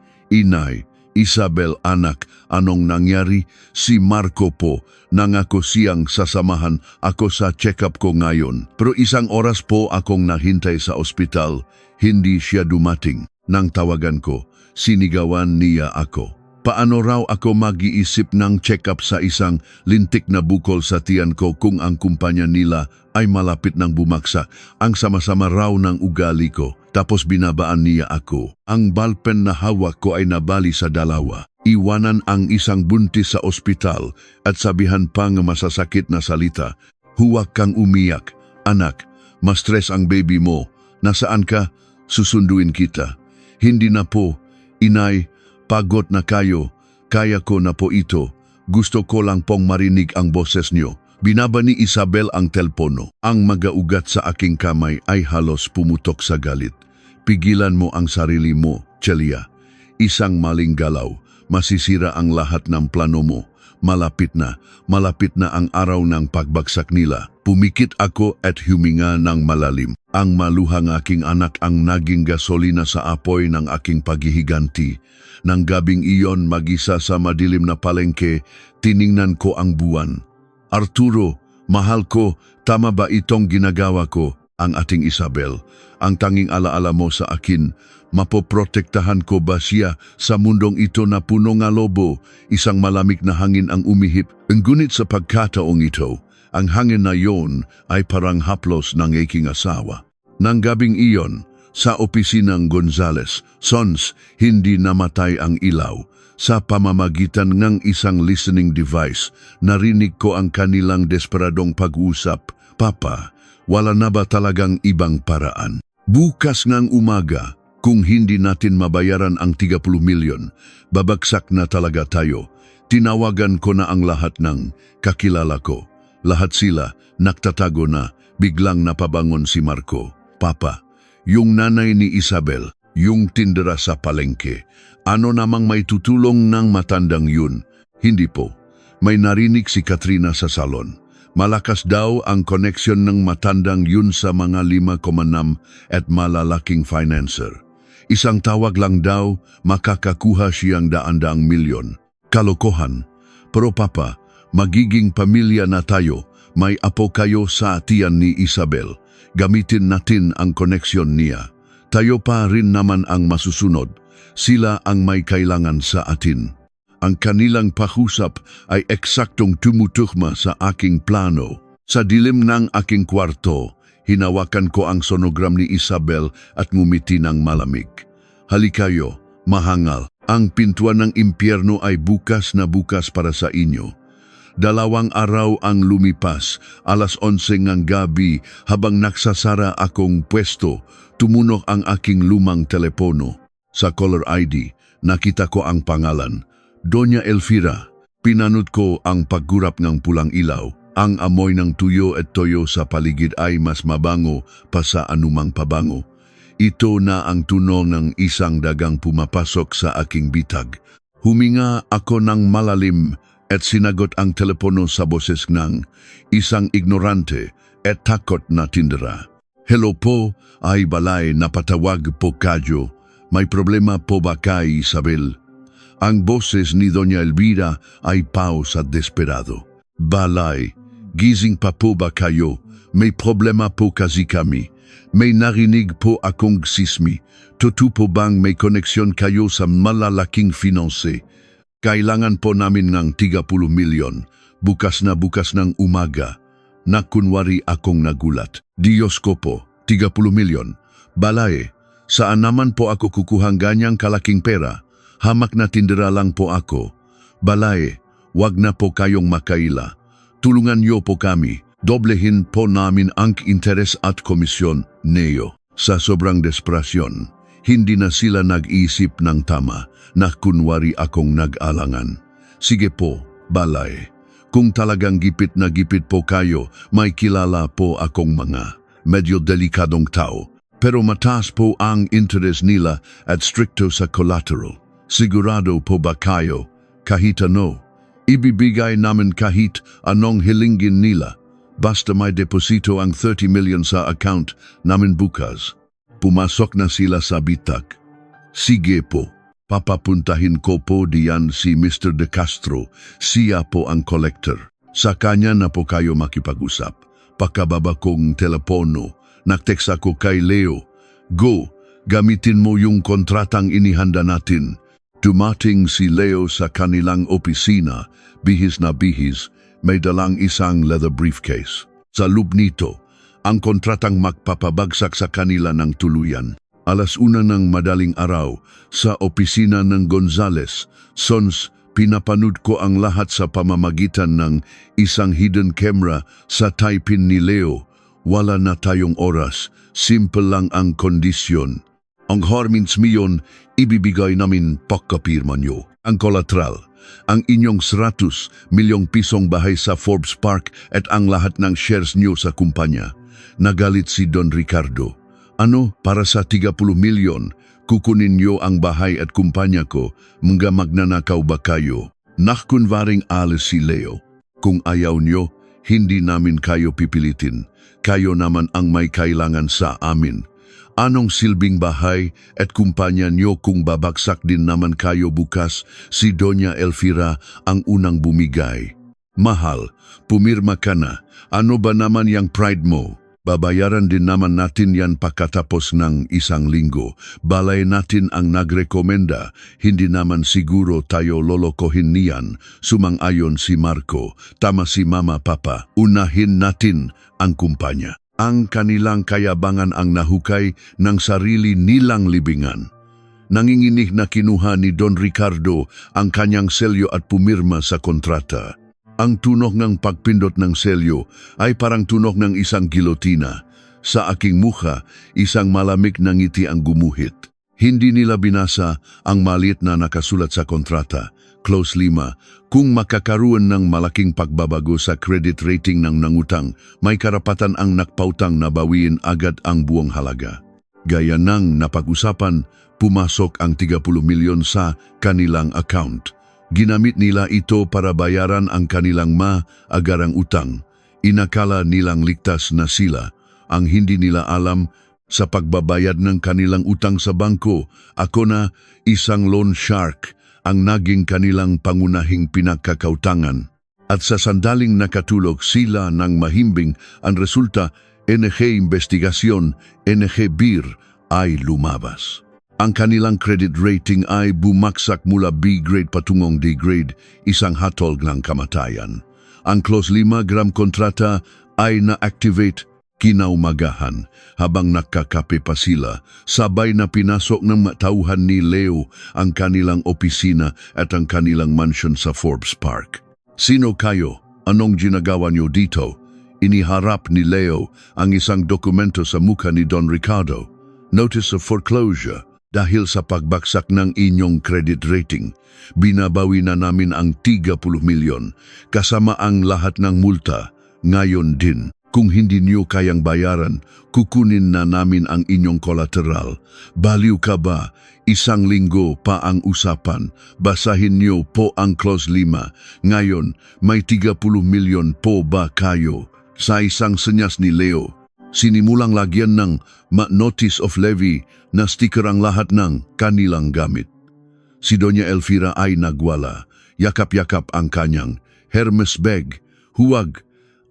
[SPEAKER 1] Isabel anak, anong nangyari? Si Marco po, nangako siyang sasamahan ako sa check-up ko ngayon. Pero 1 oras po akong nahintay sa ospital, hindi siya dumating. Nang tawagan ko, sinigawan niya ako. Paano raw ako mag-iisip ng check-up sa isang lintik na bukol sa tiyan ko kung ang kumpanya nila ay malapit ng bumagsak? Ang sama-sama raw ng ugali ko. Tapos binabaan niya ako. Ang ballpen na hawak ko ay nabali sa 2. Iwanan ang isang buntis sa ospital at sabihan pa ng masasakit na salita. Huwag kang umiyak. Anak, ma-stress ang baby mo. Nasaan ka? Susunduin kita. Hindi na po. Inay, pagod na kayo. Kaya ko na po ito. Gusto ko lang pong marinig ang boses niyo. Binaba ni Isabel ang telpono. Ang magaugat sa aking kamay ay halos pumutok sa galit. Pigilan mo ang sarili mo, Celia. Isang maling galaw. Masisira ang lahat ng plano mo. Malapit na ang araw ng pagbagsak nila. Pumikit ako at huminga ng malalim. Ang maluhang aking anak ang naging gasolina sa apoy ng aking paghihiganti. Nang gabing iyon mag-isa sa madilim na palengke, tiningnan ko ang buwan. Arturo, mahal ko, tama ba itong ginagawa ko? Ang ating Isabel, ang tanging alaala mo sa akin, mapoprotektahan ko ba siya sa mundong ito na puno ng lobo? Isang malamig na hangin ang umihip. Ngunit sa pagkataong ito, ang hangin na yon ay parang haplos ng aking asawa. Nang gabing iyon, sa opisinang Gonzales, Sons, hindi namatay ang ilaw. Sa pamamagitan ng isang listening device, narinig ko ang kanilang desperadong pag-usap. Papa, wala na ba talagang ibang paraan? Bukas ngang umaga, kung hindi natin mabayaran ang 30 milyon, babagsak na talaga tayo. Tinawagan ko na ang lahat ng kakilala ko. Lahat sila nagtatago na, biglang napabangon si Marco. Papa, yung nanay ni Isabel, yung tindera sa palengke, ano namang may tutulong ng matandang yun? Hindi po. May narinig si Katrina sa salon. Malakas daw ang koneksyon ng matandang yun sa mga 5,6 at malalaking financer. Isang tawag lang daw, makakakuha siyang 100 milyon. Kalokohan. Pero Papa, magiging pamilya na tayo. May apo kayo sa tiyan ni Isabel. Gamitin natin ang koneksyon niya. Tayo pa rin naman ang masusunod. Sila ang may kailangan sa atin. Ang kanilang pag-usap ay eksaktong tumutugma sa aking plano. Sa dilim ng aking kwarto, hinawakan ko ang sonogram ni Isabel at ngumiti ng malamig. Halikayo, mahangal. Ang pintuan ng impyerno ay bukas na bukas para sa inyo. 2 araw ang lumipas, 11:00 ng gabi habang nagsasara akong pwesto, tumunok ang aking lumang telepono. Sa caller ID, nakita ko ang pangalan, Doña Elvira. Pinanod ko ang paggurap ng pulang ilaw. Ang amoy ng tuyo at toyo sa paligid ay mas mabango pa sa anumang pabango. Ito na ang tunog ng isang dagang pumapasok sa aking bitag. Huminga ako ng malalim at sinagot ang telepono sa boses ng isang ignorante at takot na tindera. Hello po, ay balay, napatawag po kayo. May problema po ba kay Isabel? Ang boses ni Doña Elvira ay paus at desperado. Balay, gising pa po ba kayo? May problema po kasi kami. May narinig po akong sismi. Totoo po bang may koneksyon kayo sa malalaking finanse? Kailangan po namin ng 30 milyon. Bukas ng umaga. Na kunwari akong nagulat. Diyos ko po, 30 milyon. Balay, saan naman po ako kukuhang ganyang kalaking pera? Hamak na tindera lang po ako. Balay, wag na po kayong makaila. Tulungan niyo po kami. Doblehin po namin ang interes at komisyon, Neo. Sa sobrang desperasyon, hindi na sila nag-isip ng tama na kunwari akong nag-alangan. Sige po, balay. Kung talagang gipit na gipit po kayo, may kilala po akong mga medyo delikadong tao. Pero mataas po ang interes nila at stricto sa collateral. Sigurado po ba kayo? Kahit ano, ibibigay namin kahit anong hilingin nila. Basta may deposito ang 30 million sa account namin bukas. Pumasok na sila sa bitak. Sige po, papapuntahin ko po diyan si Mr. De Castro. Siya po ang collector. Sa kanya na po kayo makipag-usap. Pakababa kong telepono, nag-text ako kay Leo. Go, gamitin mo yung kontratang inihanda natin. Dumating si Leo sa kanilang opisina, bihis na bihis, may dalang isang leather briefcase. Sa loob nito, ang kontratang magpapabagsak sa kanila ng tuluyan. 1:00 ng madaling araw, sa opisina ng Gonzales, Sons, pinapanood ko ang lahat sa pamamagitan ng isang hidden camera sa typin ni Leo. Wala na tayong oras, simple lang ang kondisyon. Ang harmins miyon, ibibigay namin pagkapirma nyo. Ang collateral, ang inyong 100 milyong pisong bahay sa Forbes Park at ang lahat ng shares nyo sa kumpanya. Nagalit si Don Ricardo. Ano, para sa 30 milyon, kukunin nyo ang bahay at kumpanya ko, mga magnanakaw ba kayo? Nakunwaring alis si Leo. Kung ayaw nyo, hindi namin kayo pipilitin. Kayo naman ang may kailangan sa amin. Anong silbing bahay at kumpanya nyo kung babagsak din naman kayo bukas? Si Doña Elvira ang unang bumigay. Mahal, pumirma ka na. Ano ba naman yung pride mo? Babayaran din naman natin yan pagkatapos ng 1 linggo. Balay natin ang nagrekomenda. Hindi naman siguro tayo lolokohin niyan. Sumang-ayon si Marco. Tama si Mama Papa. Unahin natin ang kumpanya. Ang kanilang kayabangan ang nahukay ng sarili nilang libingan. Nanginginig na kinuha ni Don Ricardo ang kanyang selyo at pumirma sa kontrata. Ang tunog ng pagpindot ng selyo ay parang tunog ng isang gilotina. Sa aking mukha, isang malamig na ngiti ang gumuhit. Hindi nila binasa ang maliit na nakasulat sa kontrata. Clause 5, kung makakaroon ng malaking pagbabago sa credit rating ng nangutang, may karapatan ang nakpautang na bawiin agad ang buong halaga. Gaya ng napag-usapan, pumasok ang 30 milyon sa kanilang account. Ginamit nila ito para bayaran ang kanilang maagarang utang. Inakala nilang ligtas na sila. Ang hindi nila alam, sa pagbabayad ng kanilang utang sa bangko, ako na isang loan shark ang naging kanilang pangunahing pinagkakautangan. At sa sandaling nakatulog sila ng mahimbing, ang resulta, NG Investigasyon, NG BIR ay lumabas. Ang kanilang credit rating ay bumaksak mula B-grade patungong D-grade, isang hatol ng kamatayan. Ang clause 5 gram kontrata ay na-activate kinaumagahan. Habang nakakape pa sila, sabay na pinasok ng matauhan ni Leo ang kanilang opisina at ang kanilang mansion sa Forbes Park. Sino kayo? Anong ginagawa niyo dito? Iniharap ni Leo ang isang dokumento sa mukha ni Don Ricardo. Notice of foreclosure. Dahil sa pagbaksak ng inyong credit rating, binabawi na namin ang 30 milyon kasama ang lahat ng multa ngayon din. Kung hindi niyo kayang bayaran, kukunin na namin ang inyong kolateral. Baliw ka ba? 1 linggo pa ang usapan. Basahin niyo po ang clause 5. Ngayon, may 30 milyon po ba kayo? Sa isang senyas ni Leo, sinimulang lagyan ng notice of levy na sticker ang lahat ng kanilang gamit. Si Doña Elvira ay nagwala. Yakap-yakap ang kanyang Hermes bag. Huwag,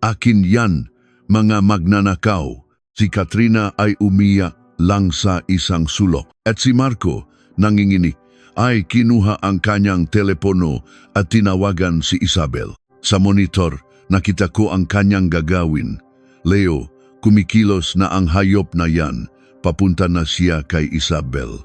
[SPEAKER 1] akin yan, mga magnanakaw. Si Katrina ay umiyak lang sa isang sulok. At si Marco, nanginginig, ay kinuha ang kanyang telepono at tinawagan si Isabel. Sa monitor, nakita ko ang kanyang gagawin. Leo, kumikilos na ang hayop na yan. Papunta na siya kay Isabel.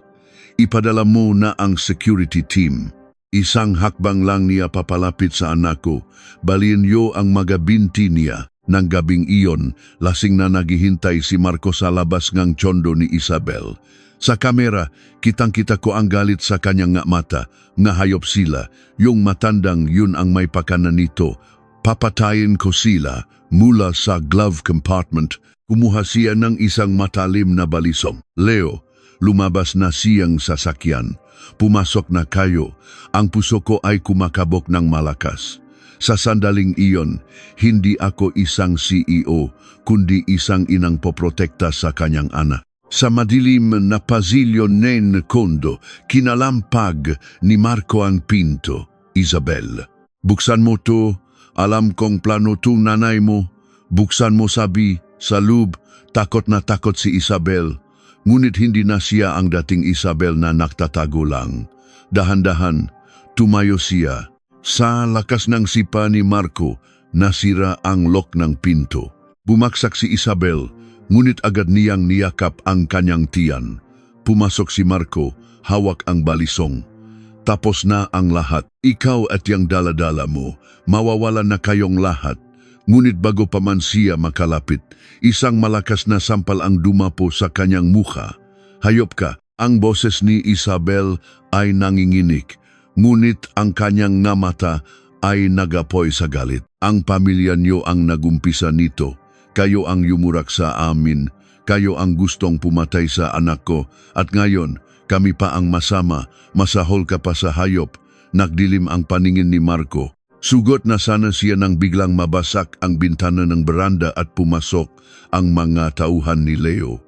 [SPEAKER 1] Ipadala mo na ang security team. Isang hakbang lang niya papalapit sa anak ko. Balin niyo ang magabinti niya. Nang gabing iyon, lasing na naghihintay si Marco sa labas ngang tsondo ni Isabel. Sa kamera, kitang-kita ko ang galit sa kanyang nga mata. Nga hayop sila, yung matandang yun ang may pakanan nito. Papatayin ko sila. Mula sa glove compartment, kumuha siya ng isang matalim na balisong. Leo, lumabas na siyang sasakyan. Pumasok na kayo. Ang puso ko ay kumakabok ng malakas. Sa sandaling iyon, hindi ako isang CEO, kundi isang inang poprotekta sa kanyang anak. Sa madilim na pasilyo ng kondo, kinalampag ni Marco ang pinto. Isabel, buksan mo to. Alam kong plano to nanay mo. Buksan mo, sabi. Sa loob, takot na takot si Isabel. Ngunit hindi na siya ang dating Isabel na nagtatago lang. Dahan-dahan, tumayo siya. Sa lakas ng sipa ni Marco, nasira ang lock ng pinto. Bumaksak si Isabel, ngunit agad niyang niyakap ang kanyang tiyan. Pumasok si Marco, hawak ang balisong. Tapos na ang lahat. Ikaw at yung daladala mo, mawawalan na kayong lahat. Ngunit bago pa man siya makalapit, isang malakas na sampal ang dumapo sa kanyang mukha. Hayop ka, ang boses ni Isabel ay nanginginig. Ngunit ang kanyang namata ay nagapoy sa galit. Ang pamilya niyo ang nagumpisa nito. Kayo ang yumurak sa amin. Kayo ang gustong pumatay sa anak ko. At ngayon, kami pa ang masama. Masahol ka pa sa hayop. Nagdilim ang paningin ni Marco. Sugot na sana siya nang biglang mabasak ang bintana ng beranda at pumasok ang mga tauhan ni Leo.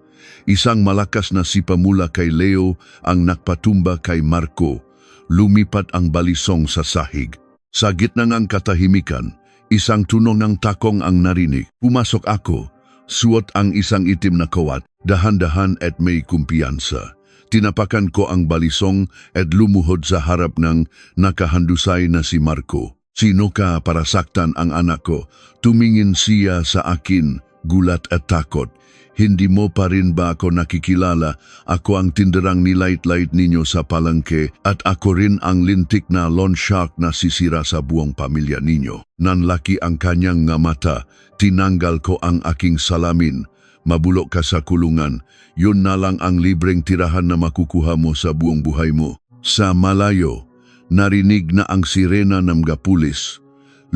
[SPEAKER 1] Isang malakas na sipa mula kay Leo ang nakpatumba kay Marco. Lumipat ang balisong sa sahig. Sa gitna ng katahimikan, isang tunog ng takong ang narinig. Pumasok ako, suot ang isang itim na kawat, dahan-dahan at may kumpiyansa. Tinapakan ko ang balisong at lumuhod sa harap ng nakahandusay na si Marco. Sino ka para saktan ang anak ko? Tumingin siya sa akin, gulat at takot. Hindi mo pa rin ba ako nakikilala? Ako ang tinderang nilight-light ninyo sa palengke at ako rin ang lintik na loan shark na sisira sa buong pamilya ninyo. Nanlaki ang kanyang nga mata, tinanggal ko ang aking salamin. Mabulok ka sa kulungan, yun na lang ang libreng tirahan na makukuha mo sa buong buhay mo. Sa malayo, narinig na ang sirena ng mga pulis.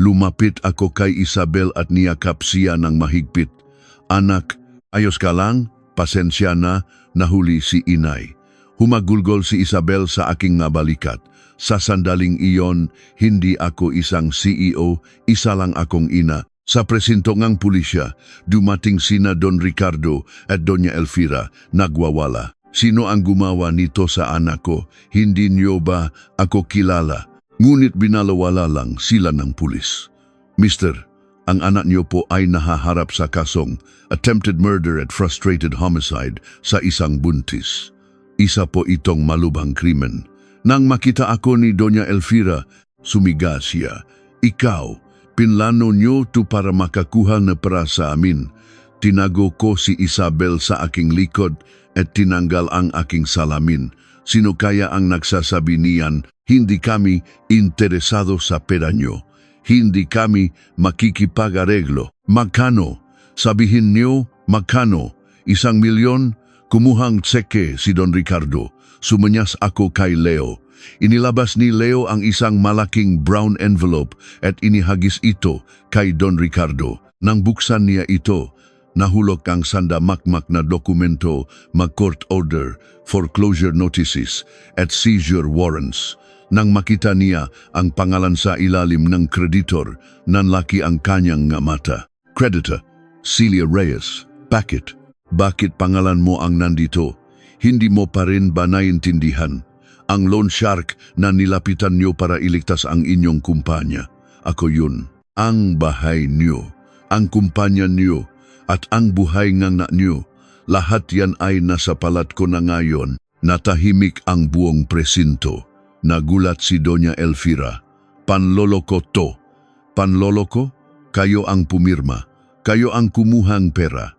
[SPEAKER 1] Lumapit ako kay Isabel at niyakap siya ng mahigpit. Anak, ayos ka lang? Pasensya na, nahuli si inay. Humagulgol si Isabel sa aking nabalikat. Sa sandaling iyon, hindi ako isang CEO, isa lang akong ina. Sa presinto ngang pulisya, dumating sina Don Ricardo at Doña Elvira, nagwawala. Sino ang gumawa nito sa anak ko? Hindi niyo ba ako kilala? Ngunit binalawala lang sila ng pulis. Mister, ang anak niyo po ay nahaharap sa kasong attempted murder at frustrated homicide sa isang buntis. Isa po itong malubhang krimen. Nang makita ako ni Doña Elvira, sumiga siya. Ikaw, pinlano niyo to para makakuha na para sa amin. Tinago ko si Isabel sa aking likod at tinanggal ang aking salamin. Sino kaya ang nagsasabi niyan? Hindi kami interesado sa pera niyo. Hindi kami makikipag-areglo. Magkano? Sabihin niyo, magkano? 1 milyon? Kumuhang tseke si Don Ricardo. Sumanyas ako kay Leo. Inilabas ni Leo ang isang malaking brown envelope at inihagis ito kay Don Ricardo. Nang buksan niya ito, nahulog ang sandamakmak na dokumento, mag-court order, foreclosure notices, at seizure warrants. Nang makita niya ang pangalan sa ilalim ng kreditor, nanlaki ang kanyang nga mata. Creditor, Celia Reyes. Bakit? Bakit pangalan mo ang nandito? Hindi mo pa rin ba naiintindihan? Ang loan shark na nilapitan niyo para iligtas ang inyong kumpanya. Ako yun. Ang bahay niyo, ang kumpanya niyo, at ang buhay ng anak niyo. Lahat yan ay nasa palat ko na ngayon. Natahimik ang buong presinto. Nagulat si Doña Elvira. Panloloko to. Panloloko? Kayo ang pumirma. Kayo ang kumuhang pera.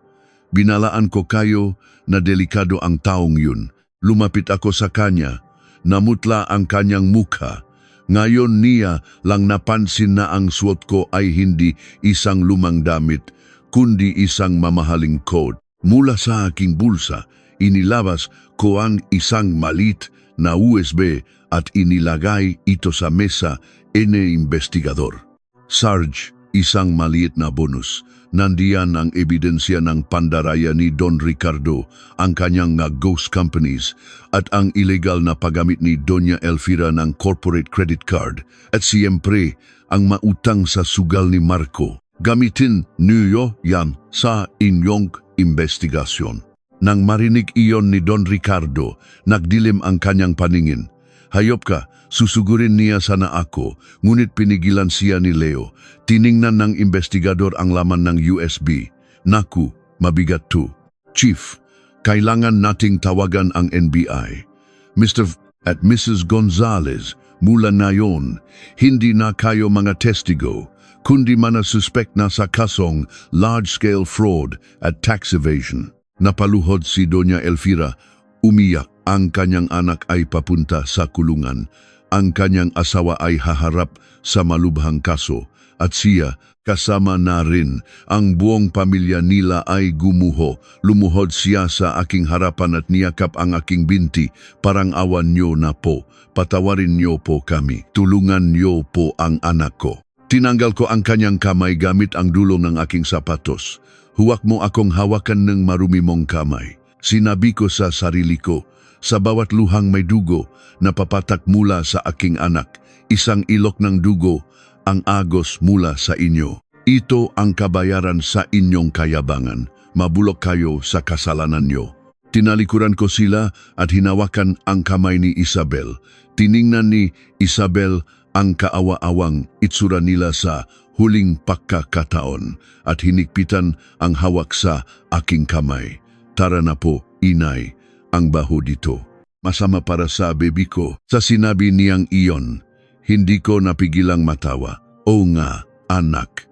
[SPEAKER 1] Binalaan ko kayo na delikado ang taong yun. Lumapit ako sa kanya. Namutla ang kanyang mukha. Ngayon niya lang napansin na ang suot ko ay hindi isang lumang damit, kundi isang mamahaling coat. Mula sa aking bulsa, inilabas ko ang isang malit na USB at inilagay ito sa mesa ni investigador. Sarge, isang maliit na bonus. Nandiyan ang ebidensya ng pandaraya ni Don Ricardo, ang kanyang ghost companies, at ang illegal na paggamit ni Doña Elvira ng corporate credit card, at siyempre ang mautang sa sugal ni Marco. Gamitin niyo yan sa inyong investigasyon. Nang marinig iyon ni Don Ricardo, nagdilim ang kanyang paningin. Hayop ka, susugurin niya sana ako, ngunit pinigilan siya ni Leo. Tiningnan ng investigador ang laman ng USB. Naku, mabigat to. Chief, kailangan nating tawagan ang NBI. Mr. at Mrs. Gonzalez, mula ngayon, hindi na kayo mga testigo, kundi mga suspect na sa kasong large-scale fraud at tax evasion. Napaluhod si Doña Elvira, umiyak. Ang kanyang anak ay papunta sa kulungan. Ang kanyang asawa ay haharap sa malubhang kaso. At siya, kasama na rin, ang buong pamilya nila ay gumuho. Lumuhod siya sa aking harapan at niyakap ang aking binti. Parang awan niyo na po. Patawarin niyo po kami. Tulungan niyo po ang anak ko. Tinanggal ko ang kanyang kamay gamit ang dulong ng aking sapatos. Huwag mo akong hawakan ng marumi mong kamay. Sinabi ko sa sarili ko, sa bawat luhang may dugo na papatak mula sa aking anak, isang ilok ng dugo ang agos mula sa inyo. Ito ang kabayaran sa inyong kayabangan. Mabulok kayo sa kasalanan nyo. Tinalikuran ko sila at hinawakan ang kamay ni Isabel. Tiningnan ni Isabel ang kaawa-awang itsura nila sa huling pagkakataon at hinikpitan ang hawak sa aking kamay. Tara na po, inay, ang baho dito. Masama para sa baby ko. Sa sinabi niyang iyon, hindi ko napigilang matawa. O nga, anak,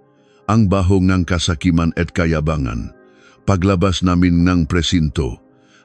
[SPEAKER 1] ang baho ng kasakiman at kayabangan. Paglabas namin ng presinto,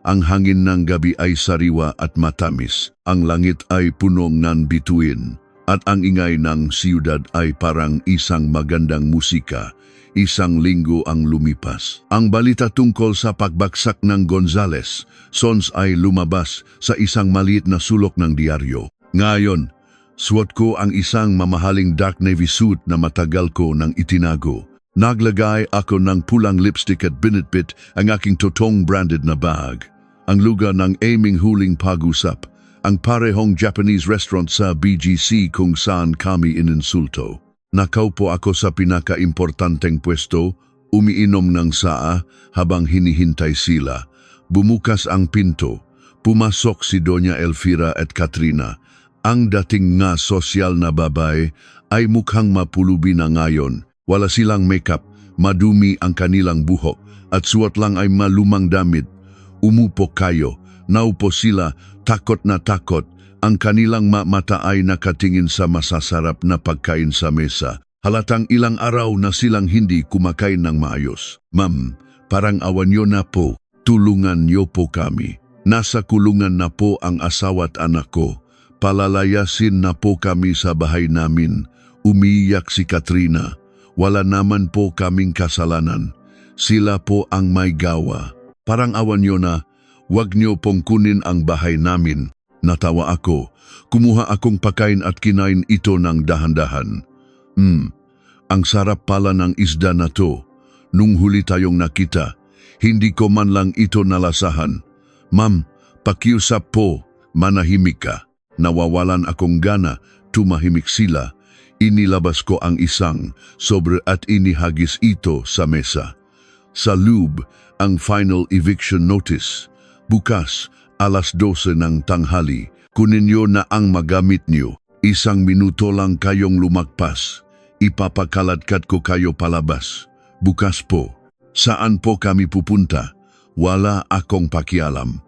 [SPEAKER 1] ang hangin ng gabi ay sariwa at matamis. Ang langit ay puno ng bituin. At ang ingay ng siyudad ay parang isang magandang musika. Isang linggo ang lumipas. Ang balita tungkol sa pagbagsak ng Gonzales, Sons ay lumabas sa isang maliit na sulok ng diaryo. Ngayon, suot ko ang isang mamahaling dark navy suit na matagal ko nang itinago. Naglagay ako ng pulang lipstick at binitbit ang aking totong branded na bag. Ang lugar ng aming huling pag-usap, ang parehong Japanese restaurant sa BGC kung saan kami ininsulto. Nakaupo ako sa pinaka-importanteng pwesto, umiinom ng saa habang hinihintay sila. Bumukas ang pinto. Pumasok si Doña Elvira at Katrina. Ang dating nga sosyal na babae ay mukhang mapulubi na ngayon. Wala silang makeup, madumi ang kanilang buhok at suot lang ay malumang damit. Umupo kayo. Naupo sila, takot na takot. Ang kanilang mata ay nakatingin sa masasarap na pagkain sa mesa. Halatang ilang araw na silang hindi kumakain ng maayos. Ma'am, parang awan niyo na po. Tulungan niyo po kami. Nasa kulungan na po ang asawa at anak ko. Palalayasin na po kami sa bahay namin. Umiiyak si Katrina. Wala naman po kaming kasalanan. Sila po ang may gawa. Parang awan niyo na, wag niyo pong kunin ang bahay namin. Natawa ako. Kumuha akong pagkain at kinain ito ng dahan-dahan. Ang sarap pala ng isda na to. Nung huli tayong nakita, hindi ko man lang ito nalasahan. Ma'am, pakiusap po, manahimik ka. Nawawalan akong gana, tumahimik sila. Inilabas ko ang isang sobre at inihagis ito sa mesa. Sa loob, ang final eviction notice. Bukas, alas 12 ng tanghali, kunin niyo na ang magamit niyo. 1 minuto lang kayong lumagpas. Ipapakaladkad ko kayo palabas. Bukas po. Saan po kami pupunta? Wala akong pakialam.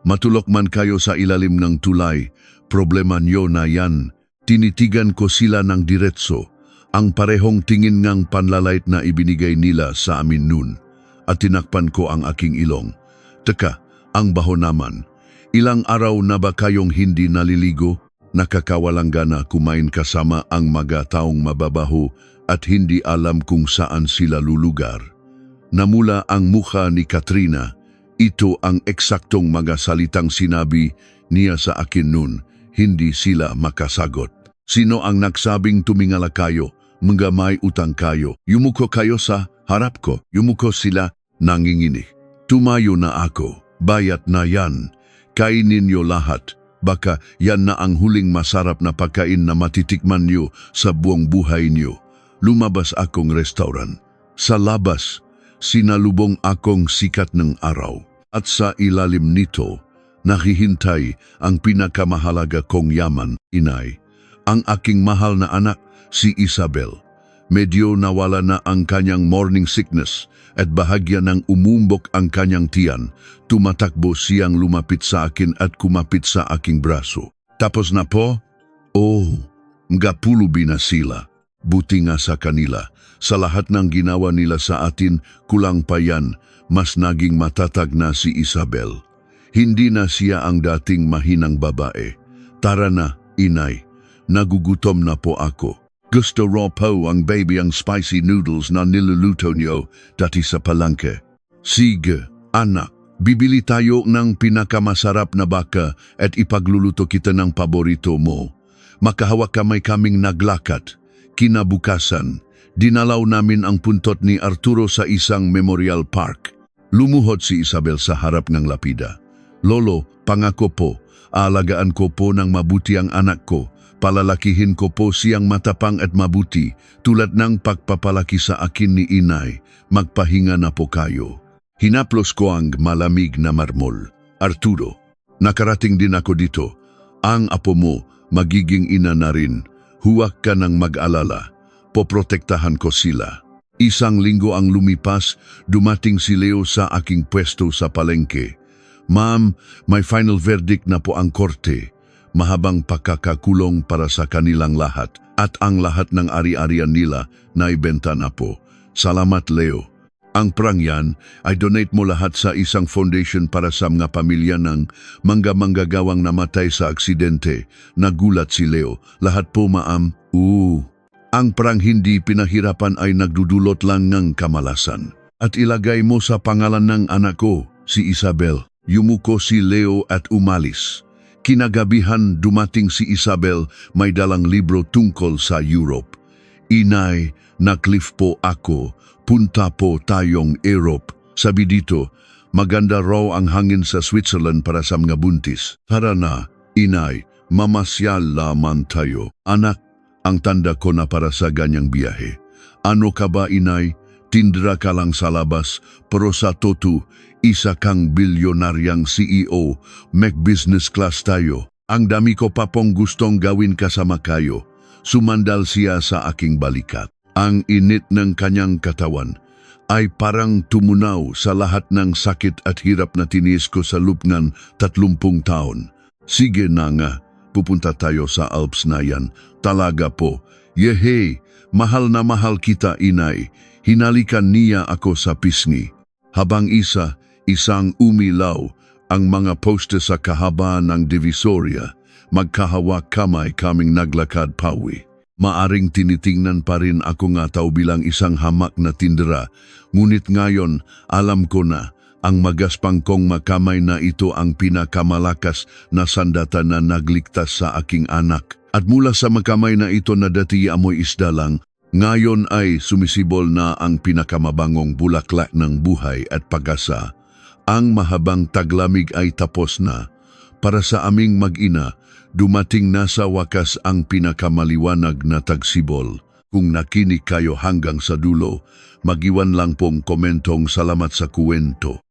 [SPEAKER 1] Matulok man kayo sa ilalim ng tulay, problema niyo na yan. Tinitigan ko sila ng diretso, ang parehong tingin ngang panlalait na ibinigay nila sa amin noon. At tinakpan ko ang aking ilong. Teka, ang baho naman. Ilang araw na ba kayong hindi naliligo? Nakakawalang gana kumain kasama ang mga taong mababaho at hindi alam kung saan sila lulugar. Namula ang mukha ni Katrina. Ito ang eksaktong mga salitang sinabi niya sa akin noon. Hindi sila makasagot. Sino ang nagsabing tumingala kayo, mga may utang kayo? Yumuko kayo sa harap ko. Yumuko sila, nangingini. Tumayo na ako. Bayat na yan. Kainin niyo lahat. Baka yan na ang huling masarap na pagkain na matitikman niyo sa buong buhay niyo. Lumabas akong restaurant. Sa labas, sinalubong akong sikat ng araw. At sa ilalim nito, nakihintay ang pinakamahalaga kong yaman, inay. Ang aking mahal na anak, si Isabel. Medyo nawala na ang kanyang morning sickness at bahagya ng umumbok ang kanyang tiyan. Tumatakbo siyang lumapit sa akin at kumapit sa aking braso. Tapos na po? Oh, mga pulubi na sila. Buti nga sa kanila. Sa lahat ng ginawa nila sa atin, kulang pa yan. Mas naging matatag na si Isabel. Hindi na siya ang dating mahinang babae. Tara na, inay. Nagugutom na po ako. Gusto raw po ang baby ang spicy noodles na niluluto niyo dati sa palengke. Sige, anak. Bibili tayo ng pinakamasarap na baka at ipagluluto kita ng paborito mo. Makahawak kamay kaming naglakad. Kinabukasan, dinalaw namin ang puntot ni Arturo sa isang memorial park. Lumuhod si Isabel sa harap ng lapida. Lolo, pangako po, aalagaan ko po ng mabuti ang anak ko. Palalakihin ko po siyang matapang at mabuti tulad ng pagpapalaki sa akin ni inay. Magpahinga na po kayo. Hinaplos ko ang malamig na marmol. Arturo, nakarating din ako dito. Ang apo mo magiging ina na rin. Huwag ka nang mag-alala. Poprotektahan ko sila. 1 linggo ang lumipas, dumating si Leo sa aking pwesto sa palengke. Ma'am, may final verdict na po ang korte. Mahabang pagkakakulong para sa kanilang lahat at ang lahat ng ari-arian nila na ibenta na po. Salamat, Leo. Ang prang yan ay donate mo lahat sa isang foundation para sa mga pamilya ng mga manggagawang namatay sa aksidente. Nagulat si Leo. Lahat po, ma'am. Ang prang hindi pinahirapan ay nagdudulot lang ng kamalasan. At ilagay mo sa pangalan ng anak ko, si Isabel. Yumuko si Leo at umalis. Kinagabihan dumating si Isabel, may dalang libro tungkol sa Europe. Inay, na-cliff po ako, punta po tayong Europe. Sabi dito, maganda raw ang hangin sa Switzerland para sa mga buntis. Tara na, inay, mamasyal lamang tayo. Anak, ang tanda ko na para sa ganyang biyahe. Ano ka ba, inay? Tindra ka lang sa labas, pero sa totoo, isa kang bilyonaryang CEO, make business class tayo. Ang dami ko pa pong gustong gawin kasama kayo. Sumandal siya sa aking balikat. Ang init ng kanyang katawan ay parang tumunaw sa lahat ng sakit at hirap na tiniis ko sa loob ng 30 taon. Sige na nga, pupunta tayo sa Alps na yan. Talaga po. Yehey, mahal na mahal kita, inay. Hinalikan niya ako sa pisngi. Habang isang umilaw ang mga poste sa kahabaan ng Divisoria, magkahawak kamay kaming naglakad pawi. Maaring tinitingnan pa rin ako nga tao bilang isang hamak na tindera, ngunit ngayon alam ko na ang magaspang kong makamay na ito ang pinakamalakas na sandata na nagligtas sa aking anak. At mula sa makamay na ito na dati amoy isda lang, Ngayon ay sumisibol na ang pinakamabangong bulaklak ng buhay at pag-asa. Ang mahabang taglamig ay tapos na. Para sa aming mag-ina, dumating na sa wakas ang pinakamaliwanag na tagsibol. Kung nakinig kayo hanggang sa dulo, mag-iwan lang pong komentong salamat sa kuwento.